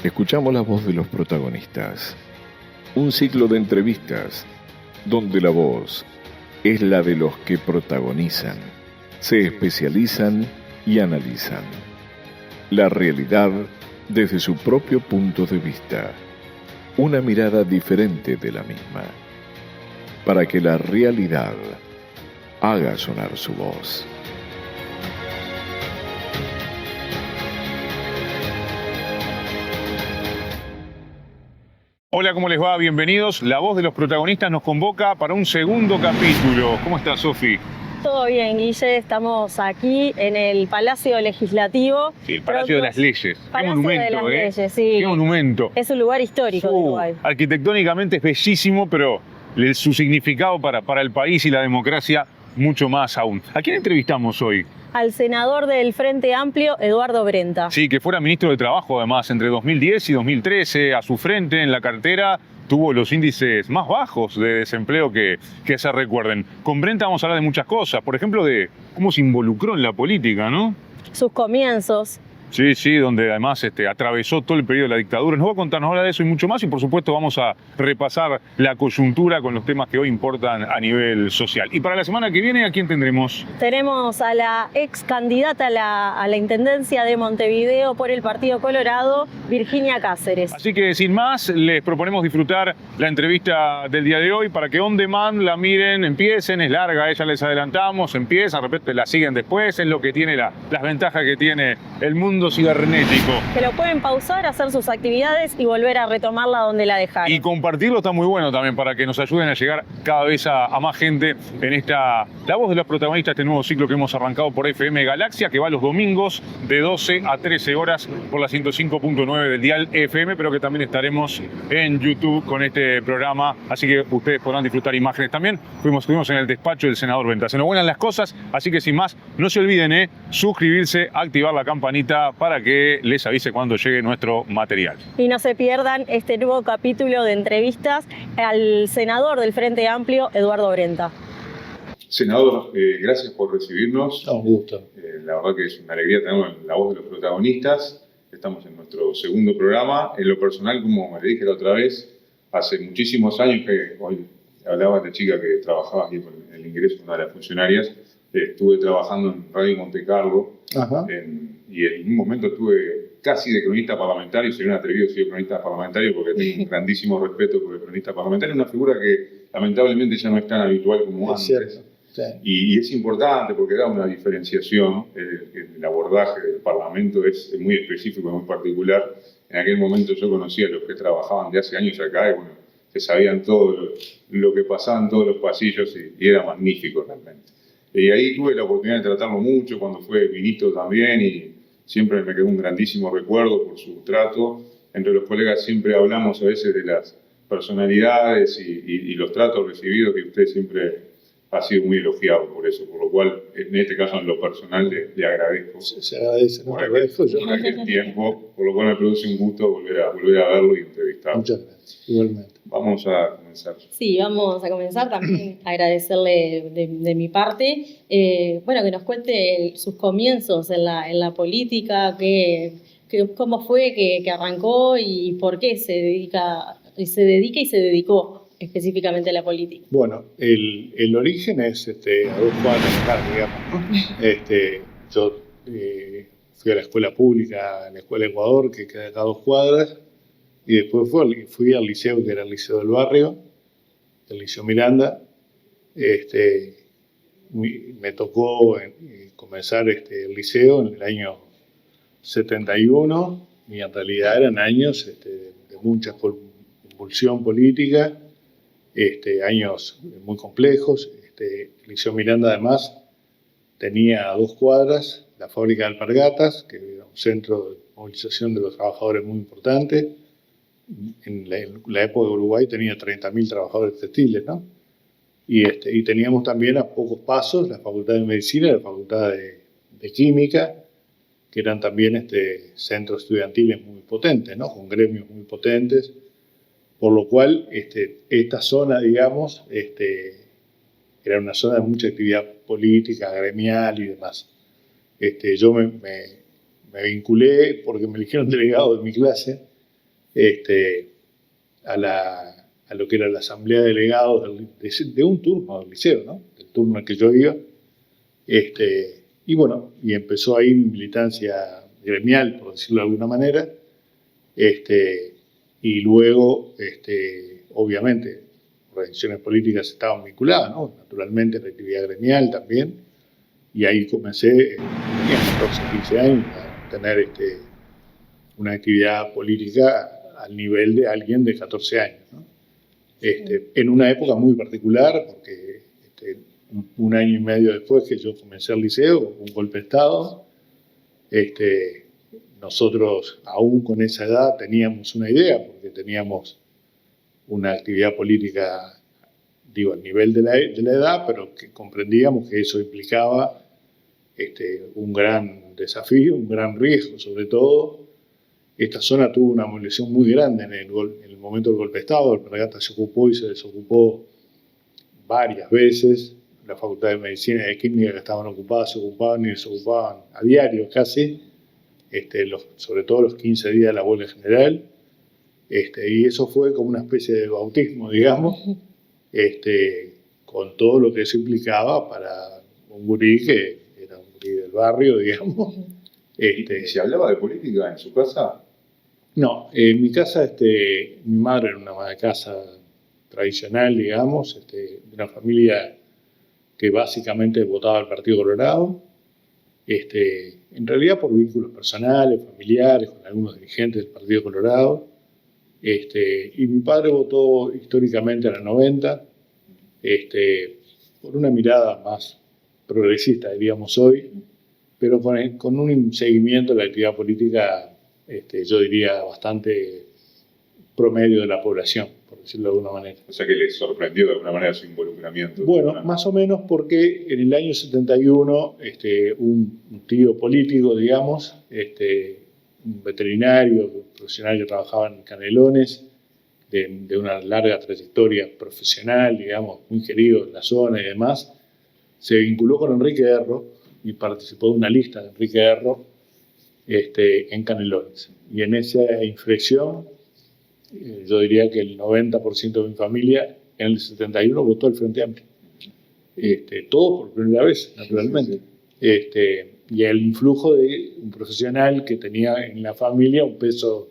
Escuchamos la voz de los protagonistas. Un ciclo de entrevistas donde la voz es la de los que protagonizan, se especializan y analizan la realidad desde su propio punto de vista, una mirada diferente de la misma, para que la realidad haga sonar su voz. Hola, ¿cómo les va? Bienvenidos. La voz de los protagonistas nos convoca para un segundo capítulo. ¿Cómo estás, Sofi? Todo bien, Guille. Estamos aquí en el Palacio Legislativo. Sí, el Palacio de las Leyes. Palacio Qué monumento, de las Leyes, sí. Qué monumento. Es un lugar histórico de Uruguay. Arquitectónicamente es bellísimo, pero su significado para el país y la democracia mucho más aún. ¿A quién entrevistamos hoy? Al senador del Frente Amplio, Eduardo Brenta. Sí, que fuera ministro de Trabajo, además, entre 2010 y 2013. A su frente, en la cartera, tuvo los índices más bajos de desempleo que se recuerden. Con Brenta vamos a hablar de muchas cosas. Por ejemplo, de cómo se involucró en la política, ¿no? Sus comienzos. Sí, donde además atravesó todo el periodo de la dictadura. Nos va a contarnos ahora de eso y mucho más, y por supuesto vamos a repasar la coyuntura con los temas que hoy importan a nivel social. Y para la semana que viene, ¿a quién tendremos? Tenemos a la ex candidata a la Intendencia de Montevideo por el Partido Colorado, Virginia Cáceres. Así que sin más, les proponemos disfrutar la entrevista del día de hoy para que on demand la miren, empiecen, es larga, ya les adelantamos, empiezan, de repente la siguen después, es lo que tiene las ventajas que tiene el mundo cibernético. Que lo pueden pausar, hacer sus actividades y volver a retomarla donde la dejaron. Y compartirlo está muy bueno también para que nos ayuden a llegar cada vez a más gente en esta La Voz de los Protagonistas, este nuevo ciclo que hemos arrancado por FM Galaxia, que va los domingos de 12 a 13 horas por la 105.9 del dial FM, pero que también estaremos en YouTube con este programa, así que ustedes podrán disfrutar imágenes también. Estuvimos en el despacho del senador Brenta. Se nos buenan las cosas, así que sin más, no se olviden suscribirse, activar la campanita para que les avise cuando llegue nuestro material. Y no se pierdan este nuevo capítulo de entrevistas al senador del Frente Amplio, Eduardo Brenta. Senador, gracias por recibirnos. Un gusto. La verdad que es una alegría tener la voz de los protagonistas. Estamos en nuestro segundo programa. En lo personal, como me le dije la otra vez, hace muchísimos años que hoy hablaba de chica que trabajaba aquí con el ingreso de una de las funcionarias. Estuve trabajando en Radio Monte Carlo. Y en un momento estuve casi de cronista parlamentario, sería un atrevido ser cronista parlamentario porque tengo un grandísimo respeto por el cronista parlamentario, una figura que lamentablemente ya no es tan habitual como antes. Cierto, sí. Y es importante porque da una diferenciación, el abordaje del Parlamento es muy específico, muy particular. En aquel momento yo conocía a los que trabajaban de hace años acá y bueno, que sabían todo lo que pasaba en todos los pasillos y era magnífico realmente. Y ahí tuve la oportunidad de tratarlo mucho cuando fue ministro también y siempre me quedó un grandísimo recuerdo por su trato. Entre los colegas siempre hablamos a veces de las personalidades y los tratos recibidos que usted siempre ha sido muy elogiado por eso, por lo cual en este caso en lo personal le agradezco. Se agradece, no agradezco yo. Por aquel tiempo, por lo cual me produce un gusto volver a verlo y entrevistarlo. Muchas gracias, igualmente. Vamos a comenzar. Sí, vamos a comenzar también agradecerle de mi parte, bueno, que nos cuente sus comienzos en la política, cómo fue que arrancó y por qué se dedica y se dedicó específicamente a la política. Bueno, el origen es a 2 cuadras de acá, digamos, ¿no? Yo fui a la escuela pública, a la escuela Ecuador, que queda acá a 2 cuadras, y después fui al liceo, que era el liceo del barrio, el liceo Miranda. Me tocó comenzar el liceo en el año 71, y en realidad eran años de mucha convulsión política, años muy complejos. El liceo Miranda además tenía a 2 cuadras la fábrica de alpargatas, que era un centro de movilización de los trabajadores muy importante. En la época de Uruguay tenía 30.000 trabajadores textiles, ¿no? Y teníamos también a pocos pasos la Facultad de Medicina y la Facultad de Química, que eran también centros estudiantiles muy potentes, ¿no? Con gremios muy potentes, por lo cual esta zona, digamos, era una zona de mucha actividad política, gremial y demás. Yo me vinculé porque me eligieron delegado de mi clase a lo que era la asamblea de delegados de un turno del liceo, ¿no? Del turno al que yo iba. Y bueno, y empezó ahí mi militancia gremial, por decirlo de alguna manera. Y luego, obviamente, organizaciones políticas estaban vinculadas, ¿no? Naturalmente, la actividad gremial también. Y ahí comencé, tenía 14, 15 años, a tener una actividad política al nivel de alguien de 14 años, ¿no? En una época muy particular, porque un año y medio después que yo comencé el liceo, hubo un golpe de Estado. Nosotros, aún con esa edad, teníamos una idea, porque teníamos una actividad política, digo, al nivel de la edad, pero que comprendíamos que eso implicaba un gran desafío, un gran riesgo. Sobre todo, esta zona tuvo una movilización muy grande en el momento del golpe de Estado. Alpargatas se ocupó y se desocupó varias veces. La Facultad de Medicina y de Química, que estaban ocupadas, se ocupaban y desocupaban a diario casi, sobre todo los 15 días de la huelga general. Y eso fue como una especie de bautismo, digamos, con todo lo que eso implicaba para un gurí que era un gurí del barrio, digamos. ¿Se hablaba de política en su casa? No, en mi casa, mi madre era una ama de casa tradicional, digamos, de una familia que básicamente votaba al Partido Colorado, en realidad por vínculos personales, familiares, con algunos dirigentes del Partido Colorado. Y mi padre votó históricamente a la 90, por una mirada más progresista, diríamos hoy, pero con un seguimiento de la actividad política, yo diría, bastante promedio de la población, por decirlo de alguna manera. O sea que le sorprendió de alguna manera su involucramiento. Bueno, más o menos porque en el año 71 un tío político, digamos, un veterinario, profesional que trabajaba en Canelones, de una larga trayectoria profesional, digamos, muy querido en la zona y demás, se vinculó con Enrique Erro y participó de una lista de Enrique Erro en Canelones. Y en esa inflexión, yo diría que el 90% de mi familia en el 71 votó el Frente Amplio. Todo por primera vez, naturalmente. Y el influjo de un profesional que tenía en la familia un peso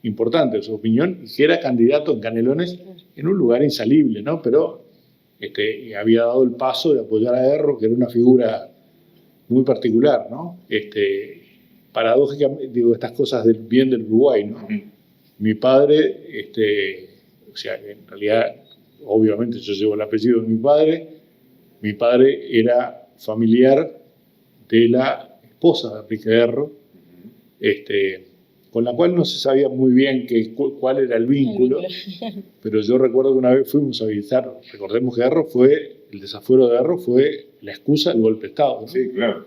importante de su opinión, y que era candidato en Canelones en un lugar insalible, ¿no? Pero había dado el paso de apoyar a Erro, que era una figura muy particular, ¿no? Paradójicamente, digo, estas cosas del bien del Uruguay, ¿no? Mi padre, o sea, en realidad, obviamente yo llevo el apellido de mi padre era familiar de la esposa de Enrique Erro, con la cual no se sabía muy bien cuál era el vínculo, pero yo recuerdo que una vez fuimos a visitar, recordemos que el desafuero de Erro fue la excusa del golpe de Estado, ¿no? Sí, claro.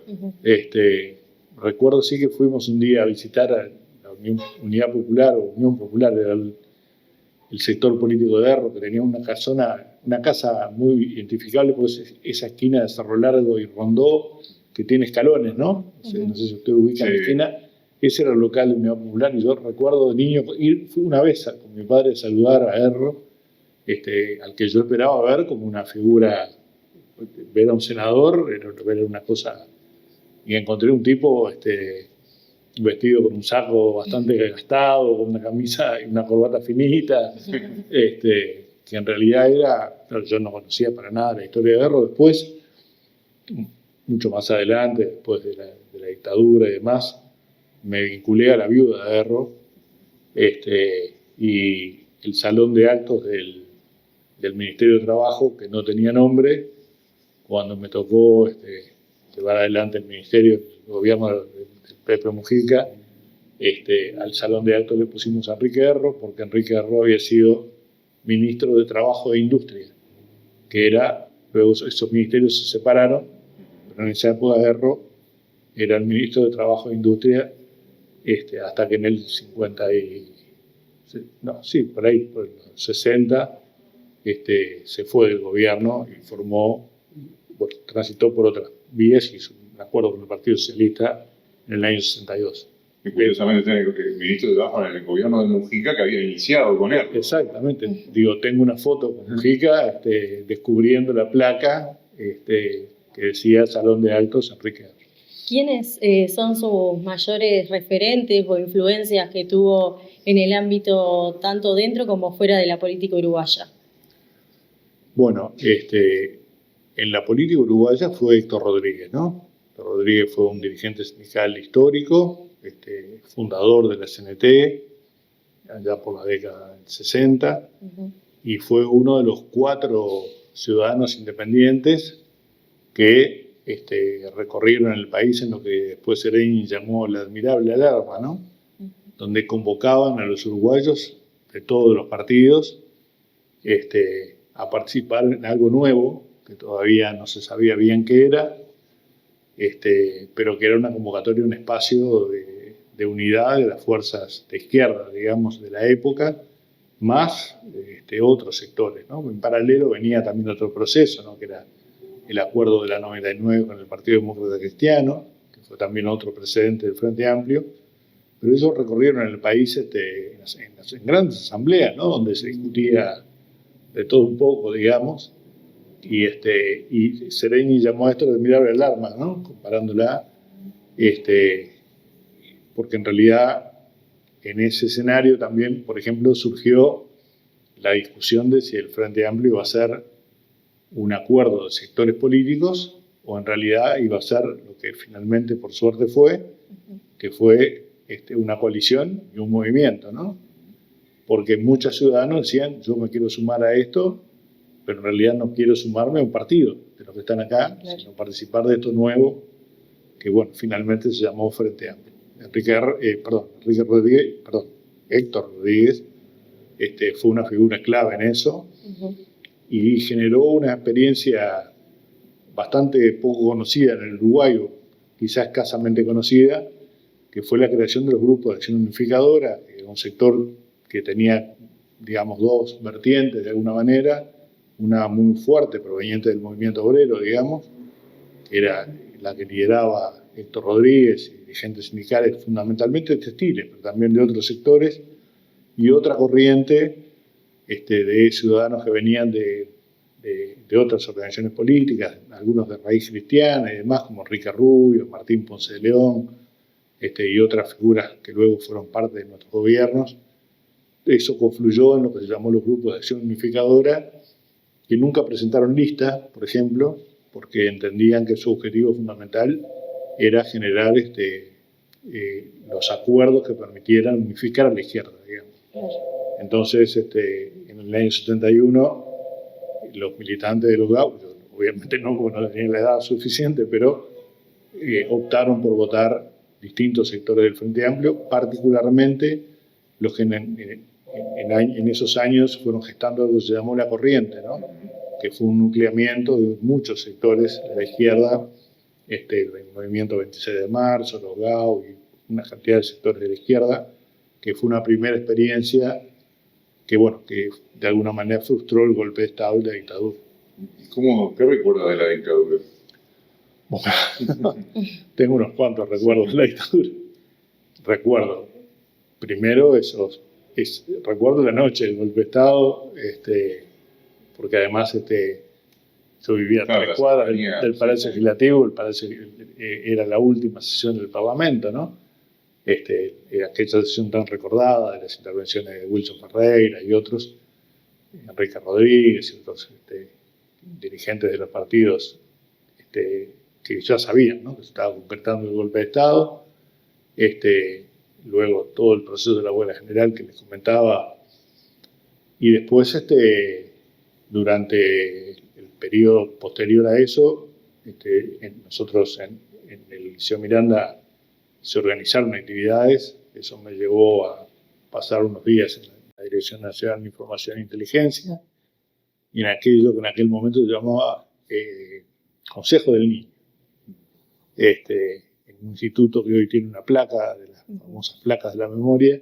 Recuerdo sí que fuimos un día a visitar a la Unidad Popular, o Unión Popular, era el sector político de Erro, que tenía una casa muy identificable, pues esa esquina de Cerro Largo y Rondó, que tiene escalones, ¿no? No sé si usted ubica la esquina. Ese era el local de Unidad Popular, y yo recuerdo de niño fui una vez con mi padre a saludar a Erro, al que yo esperaba ver como una figura, ver a un senador, ver una cosa, y encontré un tipo vestido con un saco bastante gastado, con una camisa y una corbata finita, que en realidad yo no conocía para nada la historia de Erro. Después, mucho más adelante, después de la dictadura y demás, me vinculé a la viuda de Erro, y el salón de actos del Ministerio de Trabajo, que no tenía nombre, cuando me tocó llevar adelante el ministerio, el gobierno del Pepe Mujica, al salón de actos le pusimos a Enrique Erro, porque Enrique Erro había sido ministro de Trabajo e Industria, luego esos ministerios se separaron, pero en esa época Erro era el ministro de Trabajo e Industria, hasta que en el 50 por el 60, se fue del gobierno y transitó por otras vías y hizo un acuerdo con el Partido Socialista en el año 62. Y curiosamente tiene el ministro de Trabajo en el gobierno de Mujica que había iniciado con él. Exactamente. Digo, tengo una foto con Mujica descubriendo la placa que decía Salón de Actos Enrique Arro. ¿Quiénes son sus mayores referentes o influencias que tuvo en el ámbito tanto dentro como fuera de la política uruguaya? Bueno, en la política uruguaya fue Héctor Rodríguez, ¿no? Héctor Rodríguez fue un dirigente sindical histórico, fundador de la CNT, allá por la década del 60, y fue uno de los 4 ciudadanos independientes que recorrieron el país en lo que después Sereñi llamó la admirable alarma, ¿no? Donde convocaban a los uruguayos de todos los partidos a participar en algo nuevo, que todavía no se sabía bien qué era, pero que era una convocatoria, un espacio de unidad de las fuerzas de izquierda, digamos, de la época, más otros sectores, ¿no? En paralelo venía también otro proceso, ¿no? Que era el acuerdo de la 99 con el Partido Demócrata Cristiano, que fue también otro precedente del Frente Amplio, pero ellos recorrieron el país en grandes asambleas, ¿no? Donde se discutía de todo un poco, digamos, y Sereñi llamó a esto la admirable alarma, ¿no? Comparándola, porque en realidad en ese escenario también, por ejemplo, surgió la discusión de si el Frente Amplio iba a ser un acuerdo de sectores políticos o en realidad iba a ser lo que finalmente por suerte fue, que fue una coalición y un movimiento, ¿no? Porque muchos ciudadanos decían, yo me quiero sumar a esto, pero en realidad no quiero sumarme a un partido de los que están acá, claro, sino participar de esto nuevo, que bueno, finalmente se llamó Frente Amplio. Héctor Rodríguez fue una figura clave en eso, y generó una experiencia bastante poco conocida en el Uruguay, quizás escasamente conocida, que fue la creación de los grupos de acción unificadora, un sector que tenía, digamos, 2 vertientes de alguna manera, una muy fuerte proveniente del movimiento obrero, digamos, que era la que lideraba Héctor Rodríguez y dirigentes sindicales fundamentalmente textiles, pero también de otros sectores, y otra corriente de ciudadanos que venían de otras organizaciones políticas, algunos de raíz cristiana y demás, como Enrique Rubio, Martín Ponce de León, y otras figuras que luego fueron parte de nuestros gobiernos. Eso confluyó en lo que se llamó los grupos de acción unificadora, que nunca presentaron lista, por ejemplo, porque entendían que su objetivo fundamental era generar los acuerdos que permitieran unificar a la izquierda, digamos. Entonces, en el año 71, los militantes de los GAU, obviamente no, porque no tenían la edad suficiente, pero optaron por votar distintos sectores del Frente Amplio, particularmente los que en esos años fueron gestando algo que se llamó la corriente, ¿no? Que fue un nucleamiento de muchos sectores de la izquierda, el movimiento 26 de marzo, los GAU y una cantidad de sectores de la izquierda, que fue una primera experiencia que de alguna manera frustró el golpe de Estado y la dictadura. ¿Qué recuerda de la dictadura? Bueno, tengo unos cuantos recuerdos de la dictadura. Recuerdo, primero recuerdo la noche del golpe de Estado, porque además yo vivía a 3 cuadras del Palacio Legislativo, el Palacio era la última sesión del Parlamento, ¿no? Aquella sesión tan recordada de las intervenciones de Wilson Ferreira y otros, Enrique Rodríguez y otros dirigentes de los partidos que ya sabían, ¿no? Que se estaba concretando el golpe de Estado. Luego todo el proceso de la huelga general que les comentaba, y después durante el periodo posterior a eso, nosotros en el Liceo Miranda se organizaron actividades. Eso me llevó a pasar unos días en la Dirección Nacional de Información e Inteligencia, y en aquello que en aquel momento se llamaba Consejo del Niño, en un instituto que hoy tiene una placa, de las famosas placas de la memoria,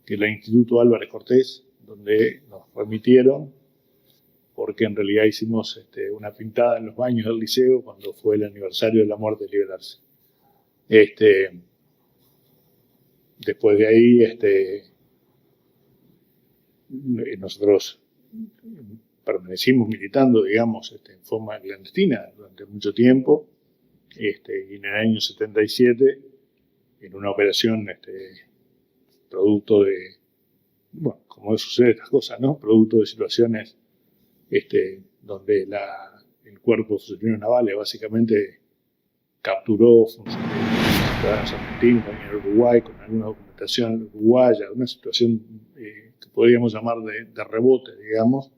que es el Instituto Álvarez Cortés, donde nos remitieron, porque en realidad hicimos una pintada en los baños del liceo cuando fue el aniversario de la muerte de Liberarse. después de ahí, nosotros permanecimos militando, digamos, en forma clandestina durante mucho tiempo, y en el año 77, en una operación producto de, bueno, como sucede estas cosas, ¿no? Producto de situaciones donde el Cuerpo de Funcionarios Navales básicamente capturó ciudadanos argentinos en Uruguay con alguna documentación uruguaya, una situación que podríamos llamar de rebote, digamos.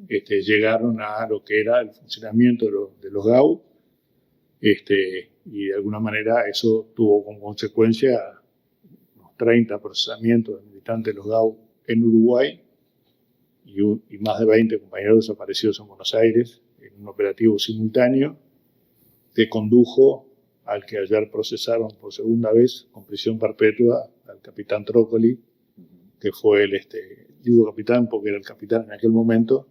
Llegaron a lo que era el funcionamiento de los GAU, y de alguna manera eso tuvo como consecuencia unos 30 procesamientos de militantes de los GAU en Uruguay y más de 20 compañeros desaparecidos en Buenos Aires en un operativo simultáneo que condujo al que ayer procesaron por segunda vez con prisión perpetua al capitán Trócoli, que fue digo capitán porque era el capitán en aquel momento,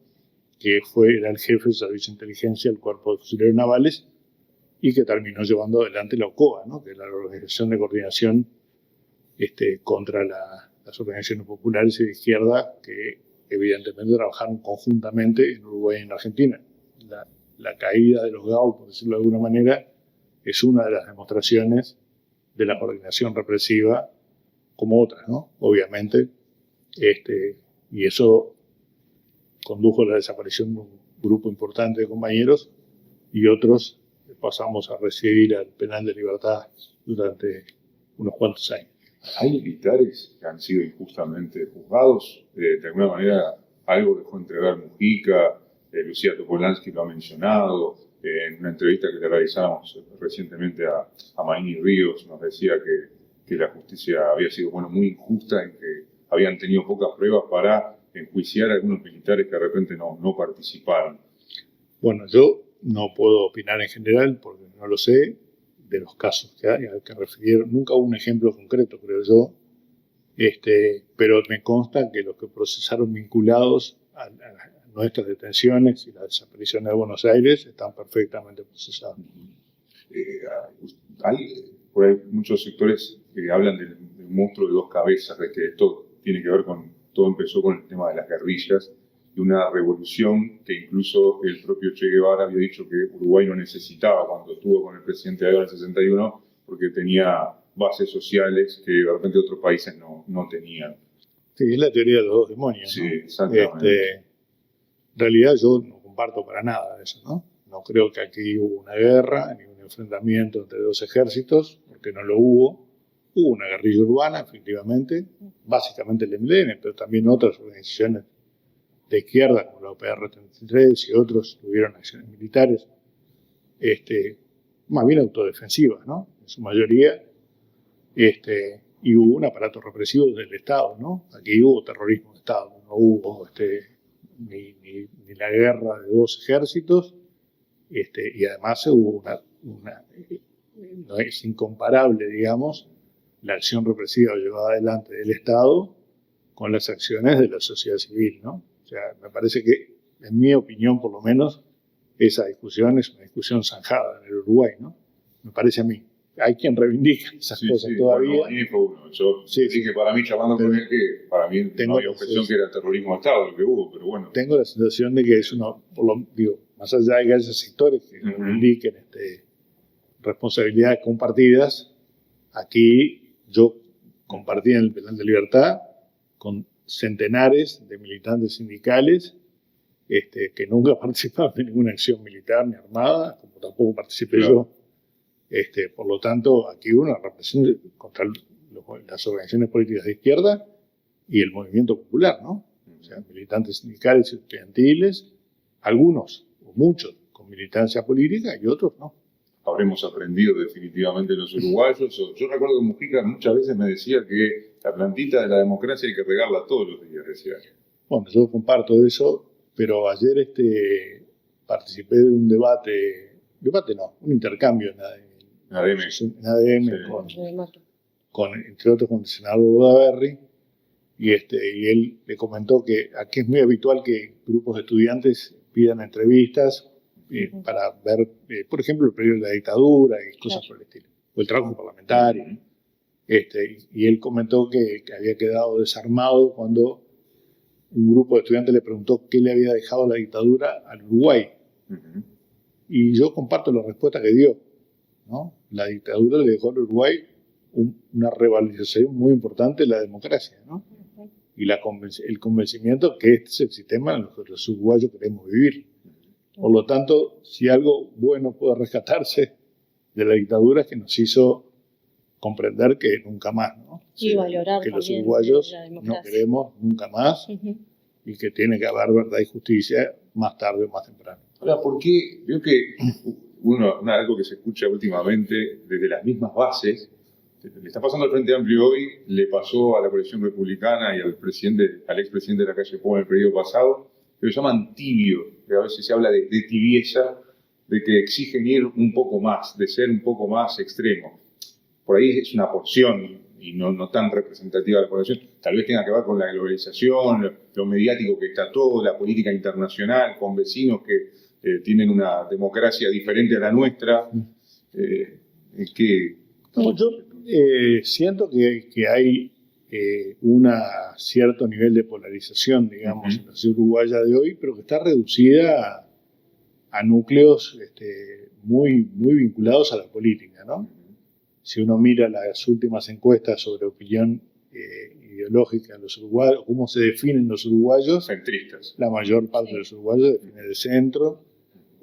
que era el jefe del Servicio de Inteligencia del Cuerpo de Fusileros Navales y que terminó llevando adelante la OCOA, ¿no? Que es la Organización de Coordinación contra las organizaciones populares y de izquierda que evidentemente trabajaron conjuntamente en Uruguay y en Argentina. La caída de los GAU, por decirlo de alguna manera, es una de las demostraciones de la coordinación represiva como otras, ¿no? Obviamente, y eso condujo a la desaparición de un grupo importante de compañeros y otros pasamos a residir al penal de libertad durante unos cuantos años. ¿Hay militares que han sido injustamente juzgados? De alguna manera, algo dejó entrever Mujica, Lucía Topolansky lo ha mencionado, en una entrevista que le realizamos recientemente a Marini Ríos, nos decía que la justicia había sido muy injusta, en que habían tenido pocas pruebas para enjuiciar a algunos militares que de repente no participaron. Bueno, yo no puedo opinar en general porque no lo sé de los casos que hay al que referir. Nunca hubo un ejemplo concreto, creo yo, pero me consta que los que procesaron vinculados a nuestras detenciones y la desaparición de Buenos Aires están perfectamente procesados. Hay por ahí muchos sectores que hablan del monstruo de dos cabezas, de que esto tiene que ver todo empezó con el tema de las guerrillas y una revolución que incluso el propio Che Guevara había dicho que Uruguay no necesitaba cuando estuvo con el presidente Aédo en el 61 porque tenía bases sociales que de repente otros países no tenían. Sí, es la teoría de los dos demonios, sí, ¿no? Exactamente. En realidad yo no comparto para nada eso, ¿no? No creo que aquí hubo una guerra ni un enfrentamiento entre dos ejércitos, porque no lo hubo. Hubo una guerrilla urbana, efectivamente, básicamente el MLN, pero también otras organizaciones de izquierda, como la OPR-33 y otros, tuvieron acciones militares, más bien autodefensivas, ¿no? En su mayoría, y hubo un aparato represivo del Estado, ¿no? Aquí hubo terrorismo de Estado, no hubo ni la guerra de dos ejércitos, y además hubo no es incomparable, digamos, la acción represiva llevada adelante del Estado con las acciones de la sociedad civil, ¿no? O sea, me parece que, en mi opinión por lo menos, esa discusión es una discusión zanjada en el Uruguay, ¿no? Me parece a mí. Hay quien reivindica esas cosas todavía. Bueno, fue uno. Yo dije para mí, charlando con él, que para mí no había objeción que era terrorismo de Estado lo que hubo, pero bueno. Tengo la sensación de que es uno, más allá de que haya sectores que reivindiquen responsabilidades compartidas, aquí yo compartí en el penal de libertad con centenares de militantes sindicales que nunca participaron en ninguna acción militar ni armada, como tampoco participé yo. Por lo tanto, aquí hubo una represión contra las organizaciones políticas de izquierda y el movimiento popular, ¿no? O sea, militantes sindicales y estudiantiles, algunos o muchos con militancia política y otros no. Habremos aprendido definitivamente los uruguayos. Yo recuerdo que Mujica muchas veces me decía que la plantita de la democracia hay que regarla todos los días, decía. Bueno, yo comparto eso, pero ayer participé de un un intercambio en ADM entre otros con el senador Bordaberry, y él le comentó que aquí es muy habitual que grupos de estudiantes pidan entrevistas para ver, por ejemplo, el periodo de la dictadura y cosas por el estilo, o el trabajo parlamentario. Y él comentó que había quedado desarmado cuando un grupo de estudiantes le preguntó qué le había dejado la dictadura al Uruguay. Ujú. Y yo comparto la respuesta que dio, ¿no? La dictadura le dejó al Uruguay una revalorización muy importante de la democracia, ¿no? Y el convencimiento que este es el sistema en el que los uruguayos queremos vivir. Por lo tanto, si algo bueno puede rescatarse de la dictadura es que nos hizo comprender que nunca más, ¿no? Y valorar que los también uruguayos la no democracia. queremos nunca más y que tiene que haber verdad y justicia más tarde o más temprano. Ahora, ¿por qué? Veo que algo que se escucha últimamente desde las mismas bases, le está pasando al Frente Amplio hoy, le pasó a la coalición republicana y al expresidente de la calle Pou en el periodo pasado, que lo llaman tibio, que a veces se habla de tibieza, de que exigen ir un poco más, de ser un poco más extremo. Por ahí es una porción y no tan representativa de la población. Tal vez tenga que ver con la globalización, lo mediático que está todo, la política internacional, con vecinos que tienen una democracia diferente a la nuestra. Yo siento que hay un cierto nivel de polarización, digamos, en la sociedad uruguaya de hoy, pero que está reducida a núcleos muy, muy vinculados a la política, ¿no? Si uno mira las últimas encuestas sobre opinión ideológica de los uruguayos, cómo se definen los uruguayos, Centristas. la mayor parte de los uruguayos define de centro.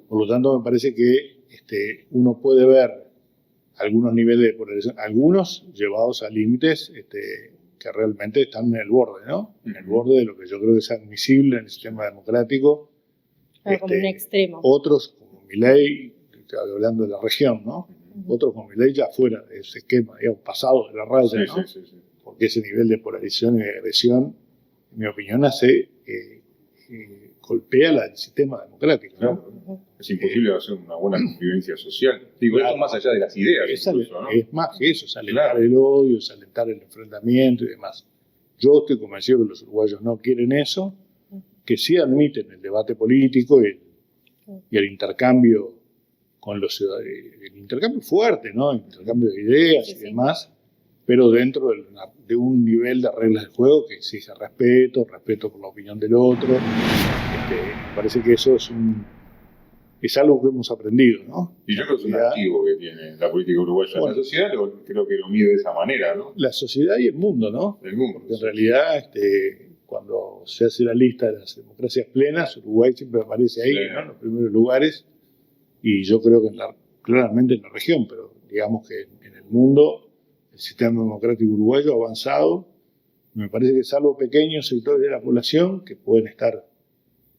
Por lo tanto, me parece que uno puede ver algunos niveles de polarización, algunos llevados a límites que realmente están en el borde, ¿no? En el borde de lo que yo creo que es admisible en el sistema democrático. Como un extremo. Otros, como Milei, hablando de la región, ¿no? Otros como Milei ya fuera de ese esquema, digamos, pasado de la raya, ¿no? Sí. Porque ese nivel de polarización y de agresión, en mi opinión, golpea el sistema democrático, ¿no? Claro. Es imposible hacer una buena convivencia social. Digo, Claro. esto más allá de las ideas. ¿No? Es más que eso, es alentar el odio, es alentar el enfrentamiento y demás. Yo estoy convencido que los uruguayos no quieren eso, que sí admiten el debate político y el intercambio con los ciudadanos, el intercambio fuerte, ¿no? El intercambio de ideas y demás, pero dentro de un nivel de reglas de juego que exige respeto por la opinión del otro. Me parece que eso es algo que hemos aprendido, ¿no? Y yo creo que es un activo que tiene la política uruguaya. Bueno, la sociedad creo que lo mide de esa manera, ¿no? La sociedad y el mundo, ¿no? El mundo. Porque en realidad, cuando se hace la lista de las democracias plenas, Uruguay siempre aparece ahí, ¿no? En los primeros lugares. Y yo creo que claramente en la región, pero digamos que en el mundo el sistema democrático uruguayo ha avanzado. Me parece que salvo pequeños sectores de la población que pueden estar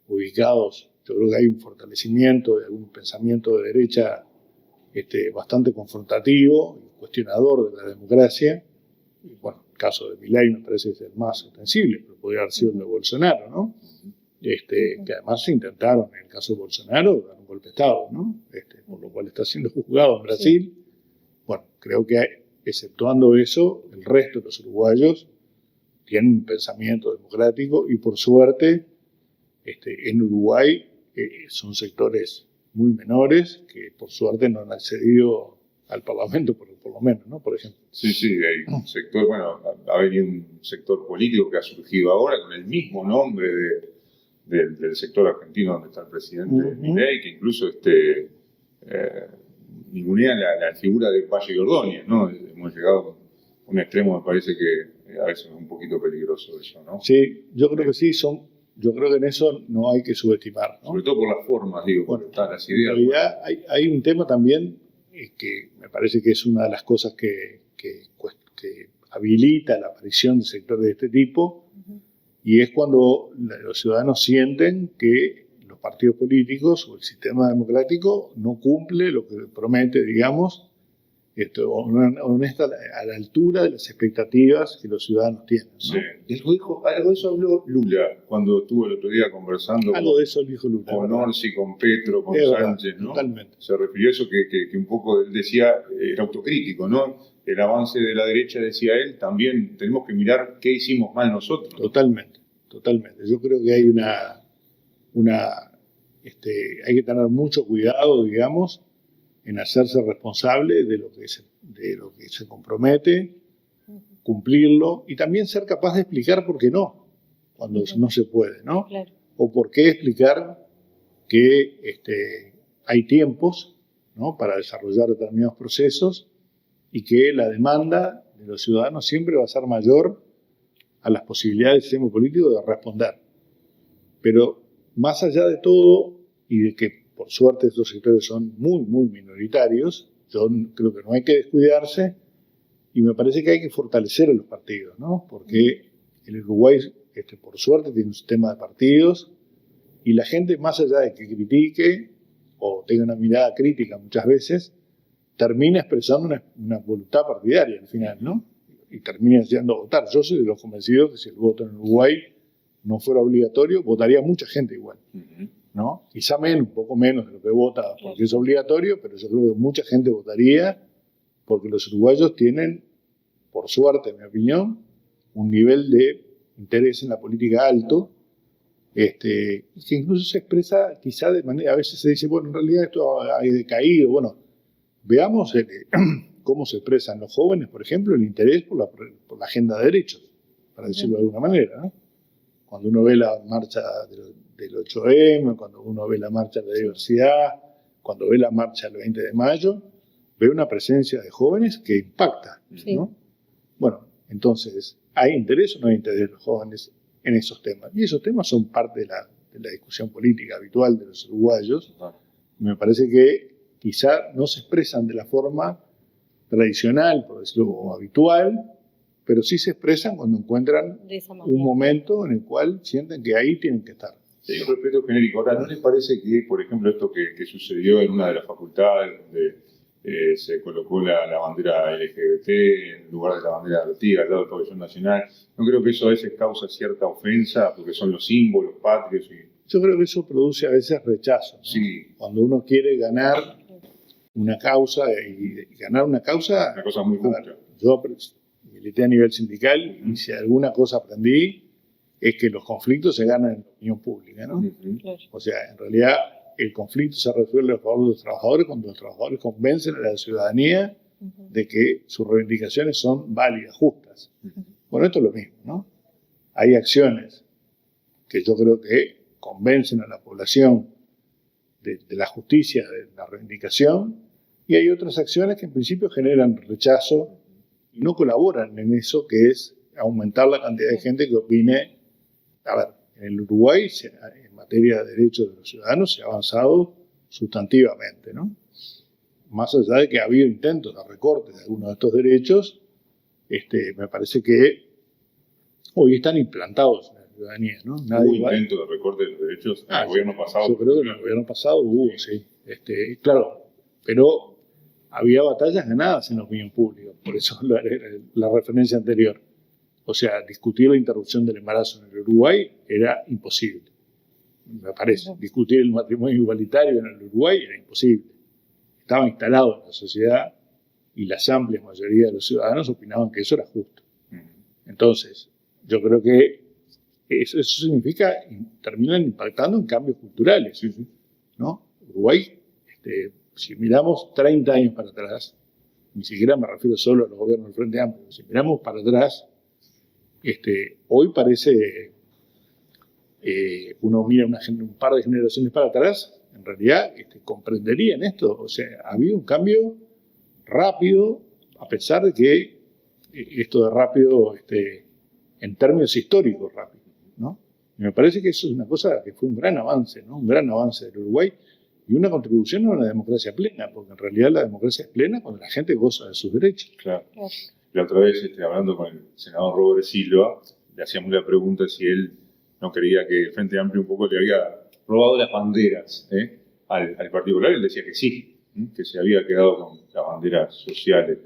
ubicados, yo creo que hay un fortalecimiento de algún pensamiento de derecha bastante confrontativo y cuestionador de la democracia. Y bueno, el caso de Milei me parece que es el más sensible, pero podría haber sido el de Bolsonaro, ¿no? Que además se intentaron, en el caso de Bolsonaro, dar un golpe de Estado, ¿no? Por lo cual está siendo juzgado en Brasil. Sí. Bueno, creo que exceptuando eso, el resto de los uruguayos tienen un pensamiento democrático y por suerte en Uruguay son sectores muy menores que por suerte no han accedido al Parlamento, por lo menos, ¿no? Por ejemplo. Sí, hay un sector, bueno, ha venido un sector político que ha surgido ahora con el mismo nombre del sector argentino donde está el presidente Milei, que incluso ningunea la figura de Valle y Ordóñez, ¿no? Hemos llegado a un extremo, me parece que a veces es un poquito peligroso eso, ¿no? Sí, yo creo que sí, yo creo que en eso no hay que subestimar, ¿no? Sobre todo por las formas, digo, bueno, están las ideas. En realidad hay un tema también que me parece que es una de las cosas que habilita la aparición de sectores de este tipo, y es cuando los ciudadanos sienten que los partidos políticos o el sistema democrático no cumple lo que promete, digamos, o no está a la altura de las expectativas que los ciudadanos tienen, ¿no? Sí. Algo de eso habló Lula cuando estuvo el otro día conversando algo de eso dijo Lula, con Orsi, con Petro, con Sánchez, ¿no? Totalmente. Se refirió a eso que un poco él decía, era autocrítico, ¿no? El avance de la derecha, decía él, también tenemos que mirar qué hicimos mal nosotros. Totalmente. Yo creo que hay hay que tener mucho cuidado, digamos, en hacerse responsable de lo que se compromete cumplirlo y también ser capaz de explicar por qué no, cuando no se puede, ¿no? Claro. O por qué explicar que hay tiempos, ¿no?, para desarrollar determinados procesos y que la demanda de los ciudadanos siempre va a ser mayor a las posibilidades del sistema político de responder. Pero más allá de todo, y de que por suerte estos sectores son muy, muy minoritarios, yo creo que no hay que descuidarse y me parece que hay que fortalecer a los partidos, ¿no? Porque el Uruguay, por suerte, tiene un sistema de partidos y la gente, más allá de que critique o tenga una mirada crítica muchas veces, termina expresando una voluntad partidaria al final, ¿no? Y termina yendo a votar. Yo soy de los convencidos que si el voto en Uruguay no fuera obligatorio, votaría mucha gente igual, ¿no? Quizá un poco menos de lo que vota porque es obligatorio, pero yo creo que mucha gente votaría porque los uruguayos tienen, por suerte, en mi opinión, un nivel de interés en la política alto, que incluso se expresa quizá de manera, a veces se dice, bueno, en realidad esto ha decaído. Bueno, veamos cómo se expresan los jóvenes, por ejemplo, el interés por la agenda de derechos, para decirlo de alguna manera, ¿no? Cuando uno ve la marcha del 8M, cuando uno ve la marcha de la diversidad, cuando ve la marcha del 20 de mayo, ve una presencia de jóvenes que impacta, Sí. ¿no? Bueno, entonces, ¿hay interés o no hay interés de los jóvenes en esos temas? Y esos temas son parte de la discusión política habitual de los uruguayos. Me parece que quizá no se expresan de la forma tradicional, por decirlo, o habitual, pero sí se expresan cuando encuentran De esa manera. un momento en el cual sienten que ahí tienen que estar. Sí, un respeto genérico. Ahora, ¿no les parece que, por ejemplo, esto que sucedió en una de las facultades, donde se colocó la bandera LGBT en lugar de la bandera antigua al lado del pabellón nacional, no creo que eso a veces causa cierta ofensa, porque son los símbolos patrios? Yo creo que eso produce a veces rechazo, ¿no? Sí. Cuando uno quiere ganar una causa, y ganar una causa... Una cosa muy justa. Yo milité a nivel sindical y si alguna cosa aprendí es que los conflictos se ganan en la opinión pública, ¿no? Claro. O sea, en realidad el conflicto se resuelve a favor de los trabajadores cuando los trabajadores convencen a la ciudadanía de que sus reivindicaciones son válidas, justas. Bueno, esto es lo mismo, ¿no? Hay acciones que yo creo que convencen a la población de la justicia, de la reivindicación, y hay otras acciones que en principio generan rechazo y no colaboran en eso, que es aumentar la cantidad de gente que opine. A ver, en el Uruguay, en materia de derechos de los ciudadanos, se ha avanzado sustantivamente, ¿no? Más allá de que ha habido intentos de recorte de algunos de estos derechos, me parece que hoy están implantados en la ciudadanía, ¿no? ¿Hubo intento de recorte de los derechos en el gobierno pasado? Yo creo que en el gobierno pasado hubo, sí. Claro, pero había batallas ganadas en la opinión pública, por eso la referencia anterior. O sea, discutir la interrupción del embarazo en el Uruguay era imposible, me parece. Discutir el matrimonio igualitario en el Uruguay era imposible. Estaba instalado en la sociedad y las amplias mayoría de los ciudadanos opinaban que eso era justo. Entonces, yo creo que eso significa, terminan impactando en cambios culturales, ¿no? Uruguay, si miramos 30 años para atrás, ni siquiera me refiero solo a los gobiernos del Frente Amplio, si miramos para atrás, hoy parece, uno mira un par de generaciones para atrás, en realidad comprenderían esto. O sea, ha habido un cambio rápido, a pesar de que esto de rápido, en términos históricos rápido, ¿no? Y me parece que eso es una cosa que fue un gran avance, ¿no? Un gran avance del Uruguay y una contribución a una democracia plena, porque en realidad la democracia es plena cuando la gente goza de sus derechos. Claro. La otra vez, hablando con el senador Robert Silva, le hacíamos la pregunta si él no creía que el Frente Amplio un poco le había robado las banderas al Partido Popular. Él decía que sí, que se había quedado con las banderas sociales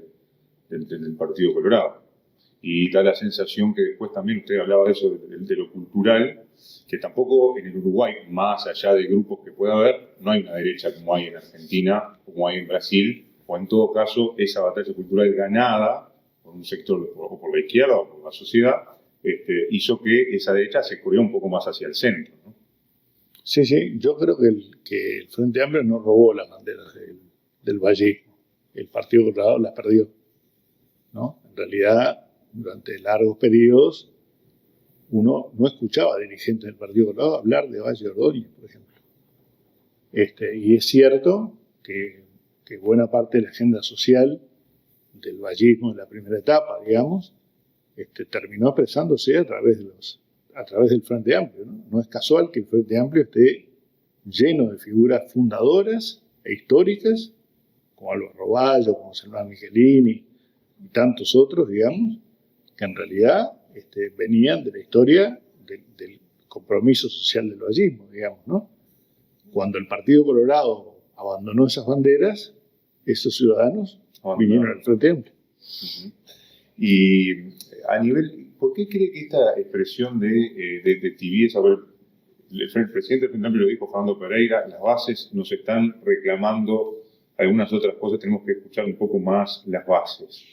del Partido Colorado. Y da la sensación que después también usted hablaba de eso, de lo cultural, que tampoco en el Uruguay, más allá de grupos que pueda haber, no hay una derecha como hay en Argentina, como hay en Brasil, o en todo caso esa batalla cultural ganada por un sector, o por la izquierda o por la sociedad, hizo que esa derecha se corriera un poco más hacia el centro, ¿no? Sí, yo creo que el Frente Amplio no robó las banderas del vallismo. El Partido Colorado las perdió, ¿no? En realidad, durante largos periodos, uno no escuchaba a dirigentes del Partido Colorado hablar de Valle de Ordóñez, por ejemplo. Y es cierto que buena parte de la agenda social del vallismo en la primera etapa, digamos, terminó expresándose a través del Frente Amplio, ¿no? No es casual que el Frente Amplio esté lleno de figuras fundadoras e históricas, como Álvaro Roballo, como Salvador Michelini y tantos otros, digamos, que en realidad venían de la historia del compromiso social del vallismo, digamos, ¿no? Cuando el Partido Colorado abandonó esas banderas, esos ciudadanos vinieron al Frente Amplio. Uh-huh. Y a nivel, ¿por qué cree que esta expresión de tibieza, el presidente del Frente Amplio lo dijo, Fernando Pereira, las bases nos están reclamando algunas otras cosas, tenemos que escuchar un poco más las bases?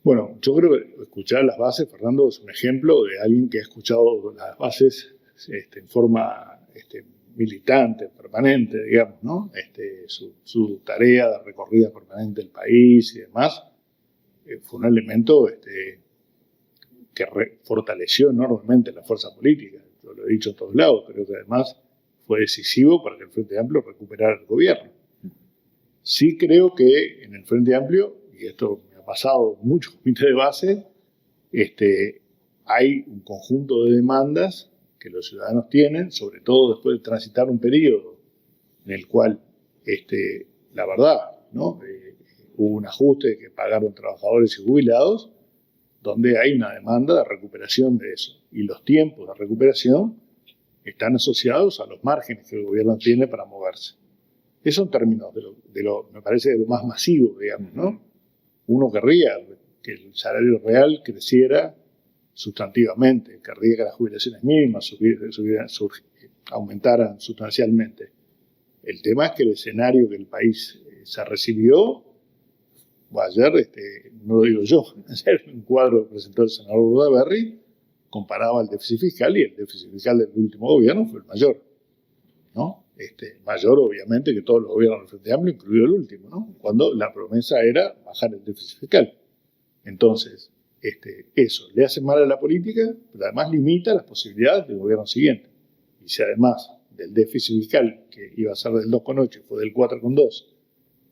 Bueno, yo creo que escuchar las bases, Fernando, es un ejemplo de alguien que ha escuchado las bases en forma militante, permanente, digamos, ¿no? Su tarea de recorrida permanente del país y demás, fue un elemento que fortaleció enormemente la fuerza política. Yo lo he dicho en todos lados, pero que además fue decisivo para que el Frente Amplio recuperara el gobierno. Sí creo que en el Frente Amplio, y esto me ha pasado en muchos comités de base, hay un conjunto de demandas que los ciudadanos tienen, sobre todo después de transitar un periodo en el cual, la verdad, ¿no? Hubo un ajuste que pagaron trabajadores y jubilados, donde hay una demanda de recuperación de eso. Y los tiempos de recuperación están asociados a los márgenes que el gobierno tiene para moverse. Eso en términos me parece, de lo más masivo, digamos, ¿no? Uno querría que el salario real creciera sustantivamente, querría que las jubilaciones mínimas aumentaran sustancialmente. El tema es que el escenario que el país se recibió, ayer, no lo digo yo, ayer un cuadro que presentó el senador Bordaberry comparaba el déficit fiscal, y el déficit fiscal del último gobierno fue el mayor, ¿no? Mayor, obviamente, que todos los gobiernos del Frente Amplio, incluido el último, ¿no? Cuando la promesa era bajar el déficit fiscal. Entonces, eso le hace mal a la política, pero además limita las posibilidades del gobierno siguiente. Y si además del déficit fiscal, que iba a ser del 2,8 y fue del 4,2,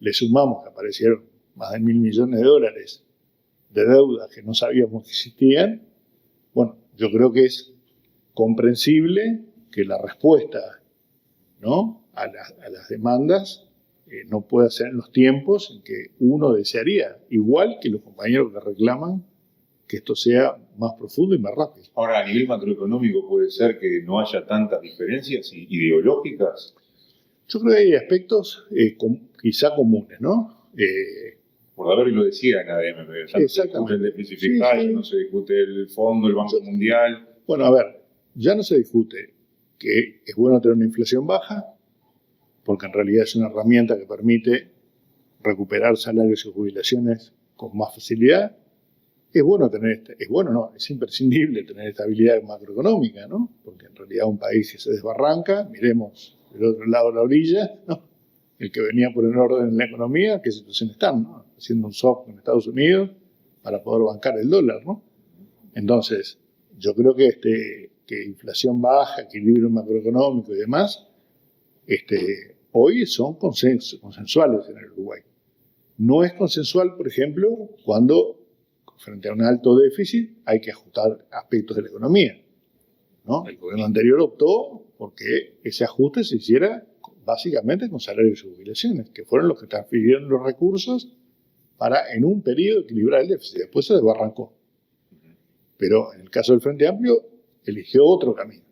le sumamos que aparecieron más de $1.000 millones de deudas que no sabíamos que existían, bueno, yo creo que es comprensible que la respuesta, ¿no?, a las demandas no pueda ser en los tiempos en que uno desearía, igual que los compañeros que reclaman que esto sea más profundo y más rápido. Ahora, a nivel macroeconómico, ¿puede ser que no haya tantas diferencias ideológicas? Yo creo que hay aspectos quizá comunes, ¿no? Bordaberry lo decía en ADM, ya no se discute el déficit fiscal, sí. No se discute el fondo, el Banco Mundial. Bueno, a ver, ya no se discute que es bueno tener una inflación baja, porque en realidad es una herramienta que permite recuperar salarios y jubilaciones con más facilidad. Es bueno es imprescindible tener estabilidad macroeconómica, ¿no? Porque en realidad un país que se desbarranca, miremos del otro lado de la orilla, ¿no? El que venía por el orden en la economía, ¿qué situación están, ¿no? Haciendo un shock en Estados Unidos para poder bancar el dólar, ¿no? Entonces, yo creo que inflación baja, equilibrio macroeconómico y demás, hoy son consensuales en el Uruguay. No es consensual, por ejemplo, cuando frente a un alto déficit hay que ajustar aspectos de la economía, ¿no? El gobierno anterior optó porque ese ajuste se hiciera básicamente con salarios y jubilaciones, que fueron los que transfirieron los recursos para en un periodo equilibrar el déficit. Después se desbarrancó. Pero en el caso del Frente Amplio eligió otro camino,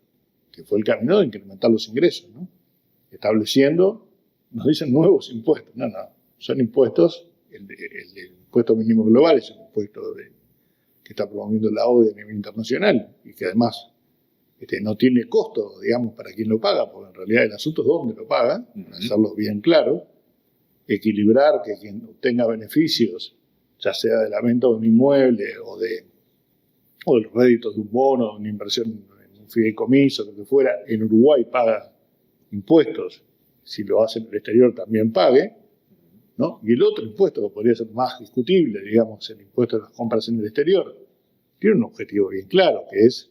que fue el camino de incrementar los ingresos, ¿no? Estableciendo, nos dicen nuevos impuestos. No, son impuestos. El impuesto mínimo global es un impuesto que está promoviendo la OCDE a nivel internacional y que además no tiene costo, digamos, para quien lo paga, porque en realidad el asunto es dónde lo paga, para hacerlo bien claro, equilibrar que quien obtenga beneficios, ya sea de la venta de un inmueble o del rédito de un bono, de una inversión en un fideicomiso, lo que fuera, en Uruguay paga impuestos, si lo hace en el exterior también pague, ¿no? Y el otro impuesto, que podría ser más discutible, digamos, el impuesto de las compras en el exterior, tiene un objetivo bien claro, que es,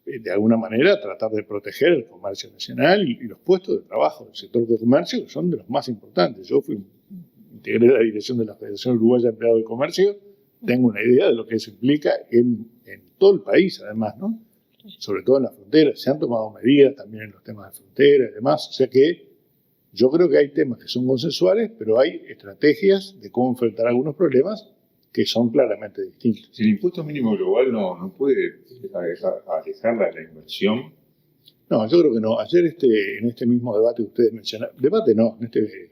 de alguna manera, tratar de proteger el comercio nacional y los puestos de trabajo del sector de comercio, que son de los más importantes. Yo integré la dirección de la Federación Uruguaya de Empleados del Comercio, tengo una idea de lo que eso implica en todo el país, además, ¿no? Sobre todo en las fronteras. Se han tomado medidas también en los temas de frontera y demás, o sea que yo creo que hay temas que son consensuales, pero hay estrategias de cómo enfrentar algunos problemas que son claramente distintos. Si el impuesto mínimo global no puede alejarla de la inversión. No, yo creo que no. Ayer en este mismo debate que ustedes mencionaron, debate no, en este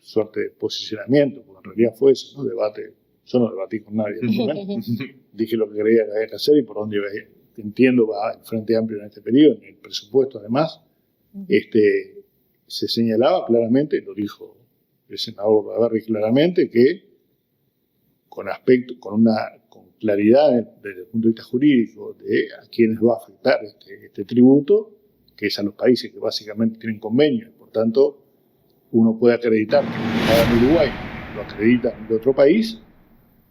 suerte de posicionamiento, porque en realidad fue eso, ¿no? Debate. Yo no debatí con nadie, ¿no? Dije lo que creía que había que hacer y por dónde iba, que entiendo va el Frente Amplio en este periodo, en el presupuesto además, se señalaba claramente, lo dijo el senador Badarri claramente, que con claridad desde el punto de vista jurídico de a quienes va a afectar este tributo, que es a los países que básicamente tienen convenios, por tanto uno puede acreditar que lo paga en Uruguay, lo acredita en otro país,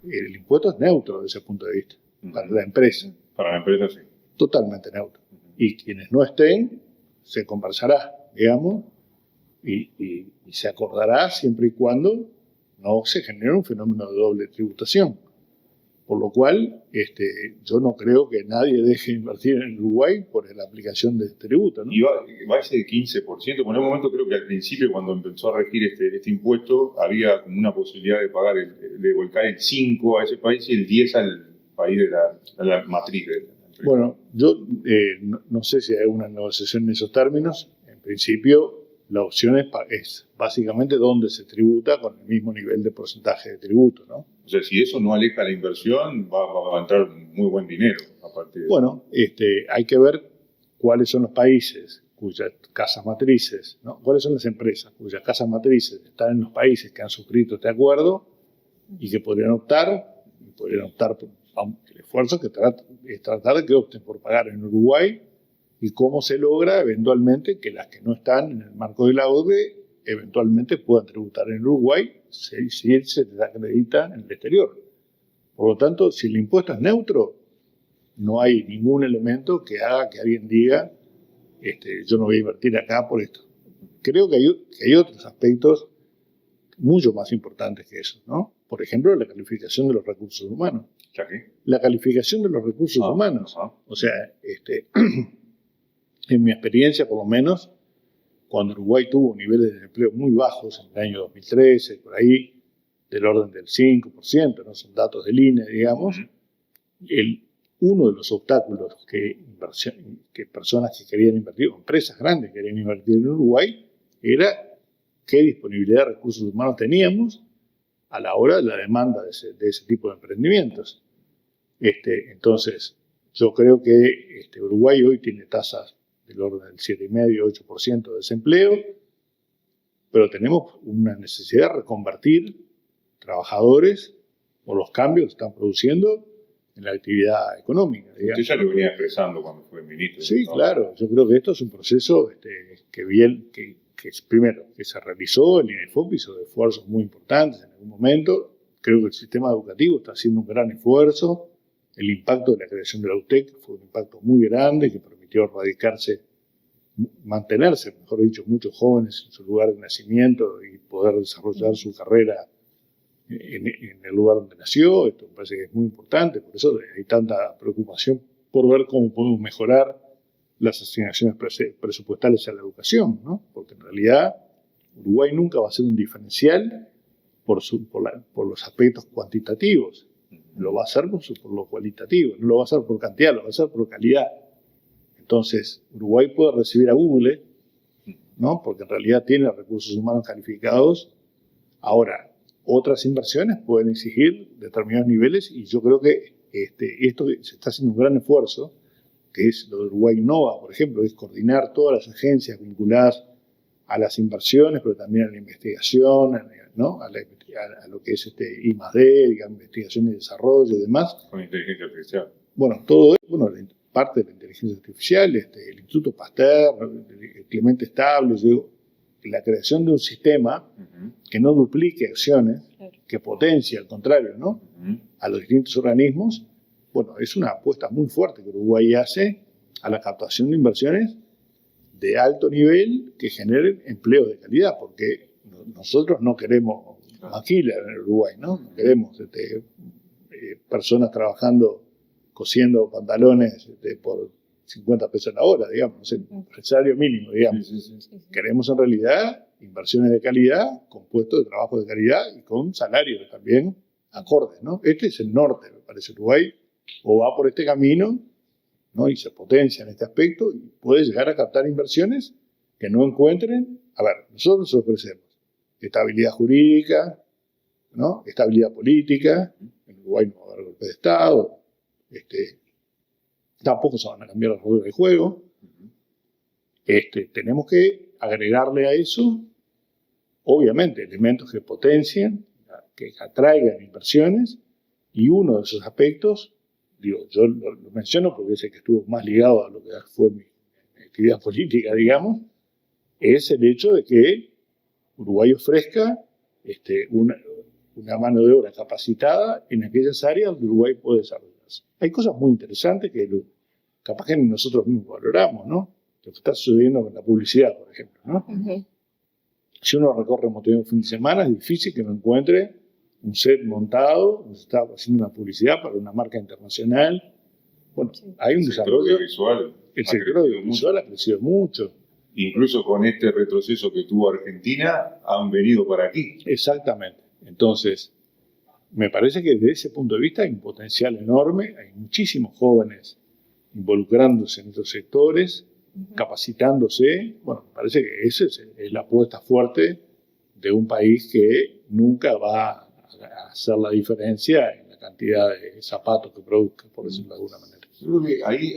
el impuesto es neutro desde ese punto de vista, para la empresa. Para la empresa sí. Totalmente neutro. Y quienes no estén, se conversará, digamos, y se acordará siempre y cuando no se genere un fenómeno de doble tributación. Por lo cual, yo no creo que nadie deje de invertir en Uruguay por la aplicación de este tributo, ¿no? Y va ese de 15%. Bueno, en un momento creo que al principio, cuando empezó a regir este impuesto, había como una posibilidad de pagar, de volcar el 5% a ese país y el 10% al país de la matriz de la empresa. Bueno, yo no sé si hay una negociación en esos términos. En principio, la opción es básicamente dónde se tributa con el mismo nivel de porcentaje de tributo, ¿no? O sea, si eso no aleja la inversión, va a entrar muy buen dinero a partir de... Bueno, hay que ver cuáles son los países cuyas casas matrices, ¿no? Cuáles son las empresas cuyas casas matrices están en los países que han suscrito este acuerdo y que podrían optar por el esfuerzo que es tratar de que opten por pagar en Uruguay y cómo se logra eventualmente que las que no están en el marco de la OCDE eventualmente puedan tributar en Uruguay si se les acredita en el exterior. Por lo tanto, si el impuesto es neutro, no hay ningún elemento que haga que alguien diga yo no voy a invertir acá por esto. Creo que hay otros aspectos mucho más importantes que eso, ¿no? Por ejemplo, la calificación de los recursos humanos. La calificación de los recursos humanos. O sea, en mi experiencia, por lo menos, cuando Uruguay tuvo niveles de empleo muy bajos en el año 2013, por ahí, del orden del 5%, ¿no? Son datos del INE, digamos, uno de los obstáculos que personas que querían invertir, o empresas grandes que querían invertir en Uruguay, era qué disponibilidad de recursos humanos teníamos a la hora de la demanda de ese tipo de emprendimientos. Entonces, yo creo que Uruguay hoy tiene tasas del orden del 7,5-8% de desempleo, pero tenemos una necesidad de reconvertir trabajadores por los cambios que estestán produciendo en la actividad económica. Usted ya lo venía expresando cuando fue ministro. Sí, ¿no? Claro. Yo creo que esto es un proceso que primero, que se realizó, el INEFOP hizo esfuerzos muy importantes en algún momento. Creo que el sistema educativo está haciendo un gran esfuerzo. El impacto de la creación de la UTEC fue un impacto muy grande que permitió mantenerse, mejor dicho, muchos jóvenes en su lugar de nacimiento y poder desarrollar su carrera en el lugar donde nació. Esto me parece que es muy importante, por eso hay tanta preocupación por ver cómo podemos mejorar las asignaciones presupuestales a la educación, ¿no? Porque en realidad Uruguay nunca va a ser un diferencial por los aspectos cuantitativos, lo va a hacer por lo cualitativo, no lo va a hacer por cantidad, lo va a hacer por calidad. Entonces, Uruguay puede recibir a Google, ¿no? Porque en realidad tiene recursos humanos calificados. Ahora, otras inversiones pueden exigir determinados niveles y yo creo que esto se está haciendo un gran esfuerzo, que es lo de Uruguay Innova, por ejemplo, es coordinar todas las agencias vinculadas a las inversiones, pero también a la investigación, ¿no? a lo que es I+D, digamos, investigación y desarrollo y demás. Con inteligencia artificial. Bueno, todo eso, parte de la inteligencia artificial, el Instituto Pasteur, el Clemente Estable, la creación de un sistema que no duplique acciones, que potencie, al contrario, ¿no? A los distintos organismos, bueno, es una apuesta muy fuerte que Uruguay hace a la captación de inversiones de alto nivel que generen empleo de calidad, porque nosotros no queremos maquila en el Uruguay, ¿no? No queremos personas trabajando, cosiendo pantalones por 50 pesos la hora, digamos, el salario mínimo, digamos. Queremos en realidad inversiones de calidad, con puestos de trabajo de calidad y con salarios también acordes, ¿no? Este es el norte, me parece. Uruguay o va por este camino, ¿no? Y se potencia en este aspecto y puede llegar a captar inversiones que no encuentren. A ver, nosotros ofrecemos estabilidad jurídica, ¿no? Estabilidad política. En Uruguay no va a haber golpe de Estado. Tampoco se van a cambiar las reglas del juego. Tenemos que agregarle a eso, obviamente, elementos que potencien, que atraigan inversiones, y uno de esos aspectos, digo, yo lo menciono porque es el que estuvo más ligado a lo que fue mi actividad política, digamos, es el hecho de que Uruguay ofrezca una mano de obra capacitada en aquellas áreas donde Uruguay puede desarrollarse. Hay cosas muy interesantes que capaz que nosotros mismos valoramos, ¿no? Lo que está sucediendo con la publicidad, por ejemplo, ¿no? Si uno recorre Montevideo un fin de semana, es difícil que no encuentre un set montado donde se está haciendo una publicidad para una marca internacional. Bueno, hay un desarrollo. El sector audiovisual ha crecido mucho. Incluso con este retroceso que tuvo Argentina, han venido para aquí. Exactamente. Entonces, me parece que desde ese punto de vista hay un potencial enorme. Hay muchísimos jóvenes involucrándose en estos sectores, capacitándose. Bueno, me parece que esa es la apuesta fuerte de un país que nunca va a hacer la diferencia en la cantidad de zapatos que produzca, por decirlo de alguna manera. Yo creo que ahí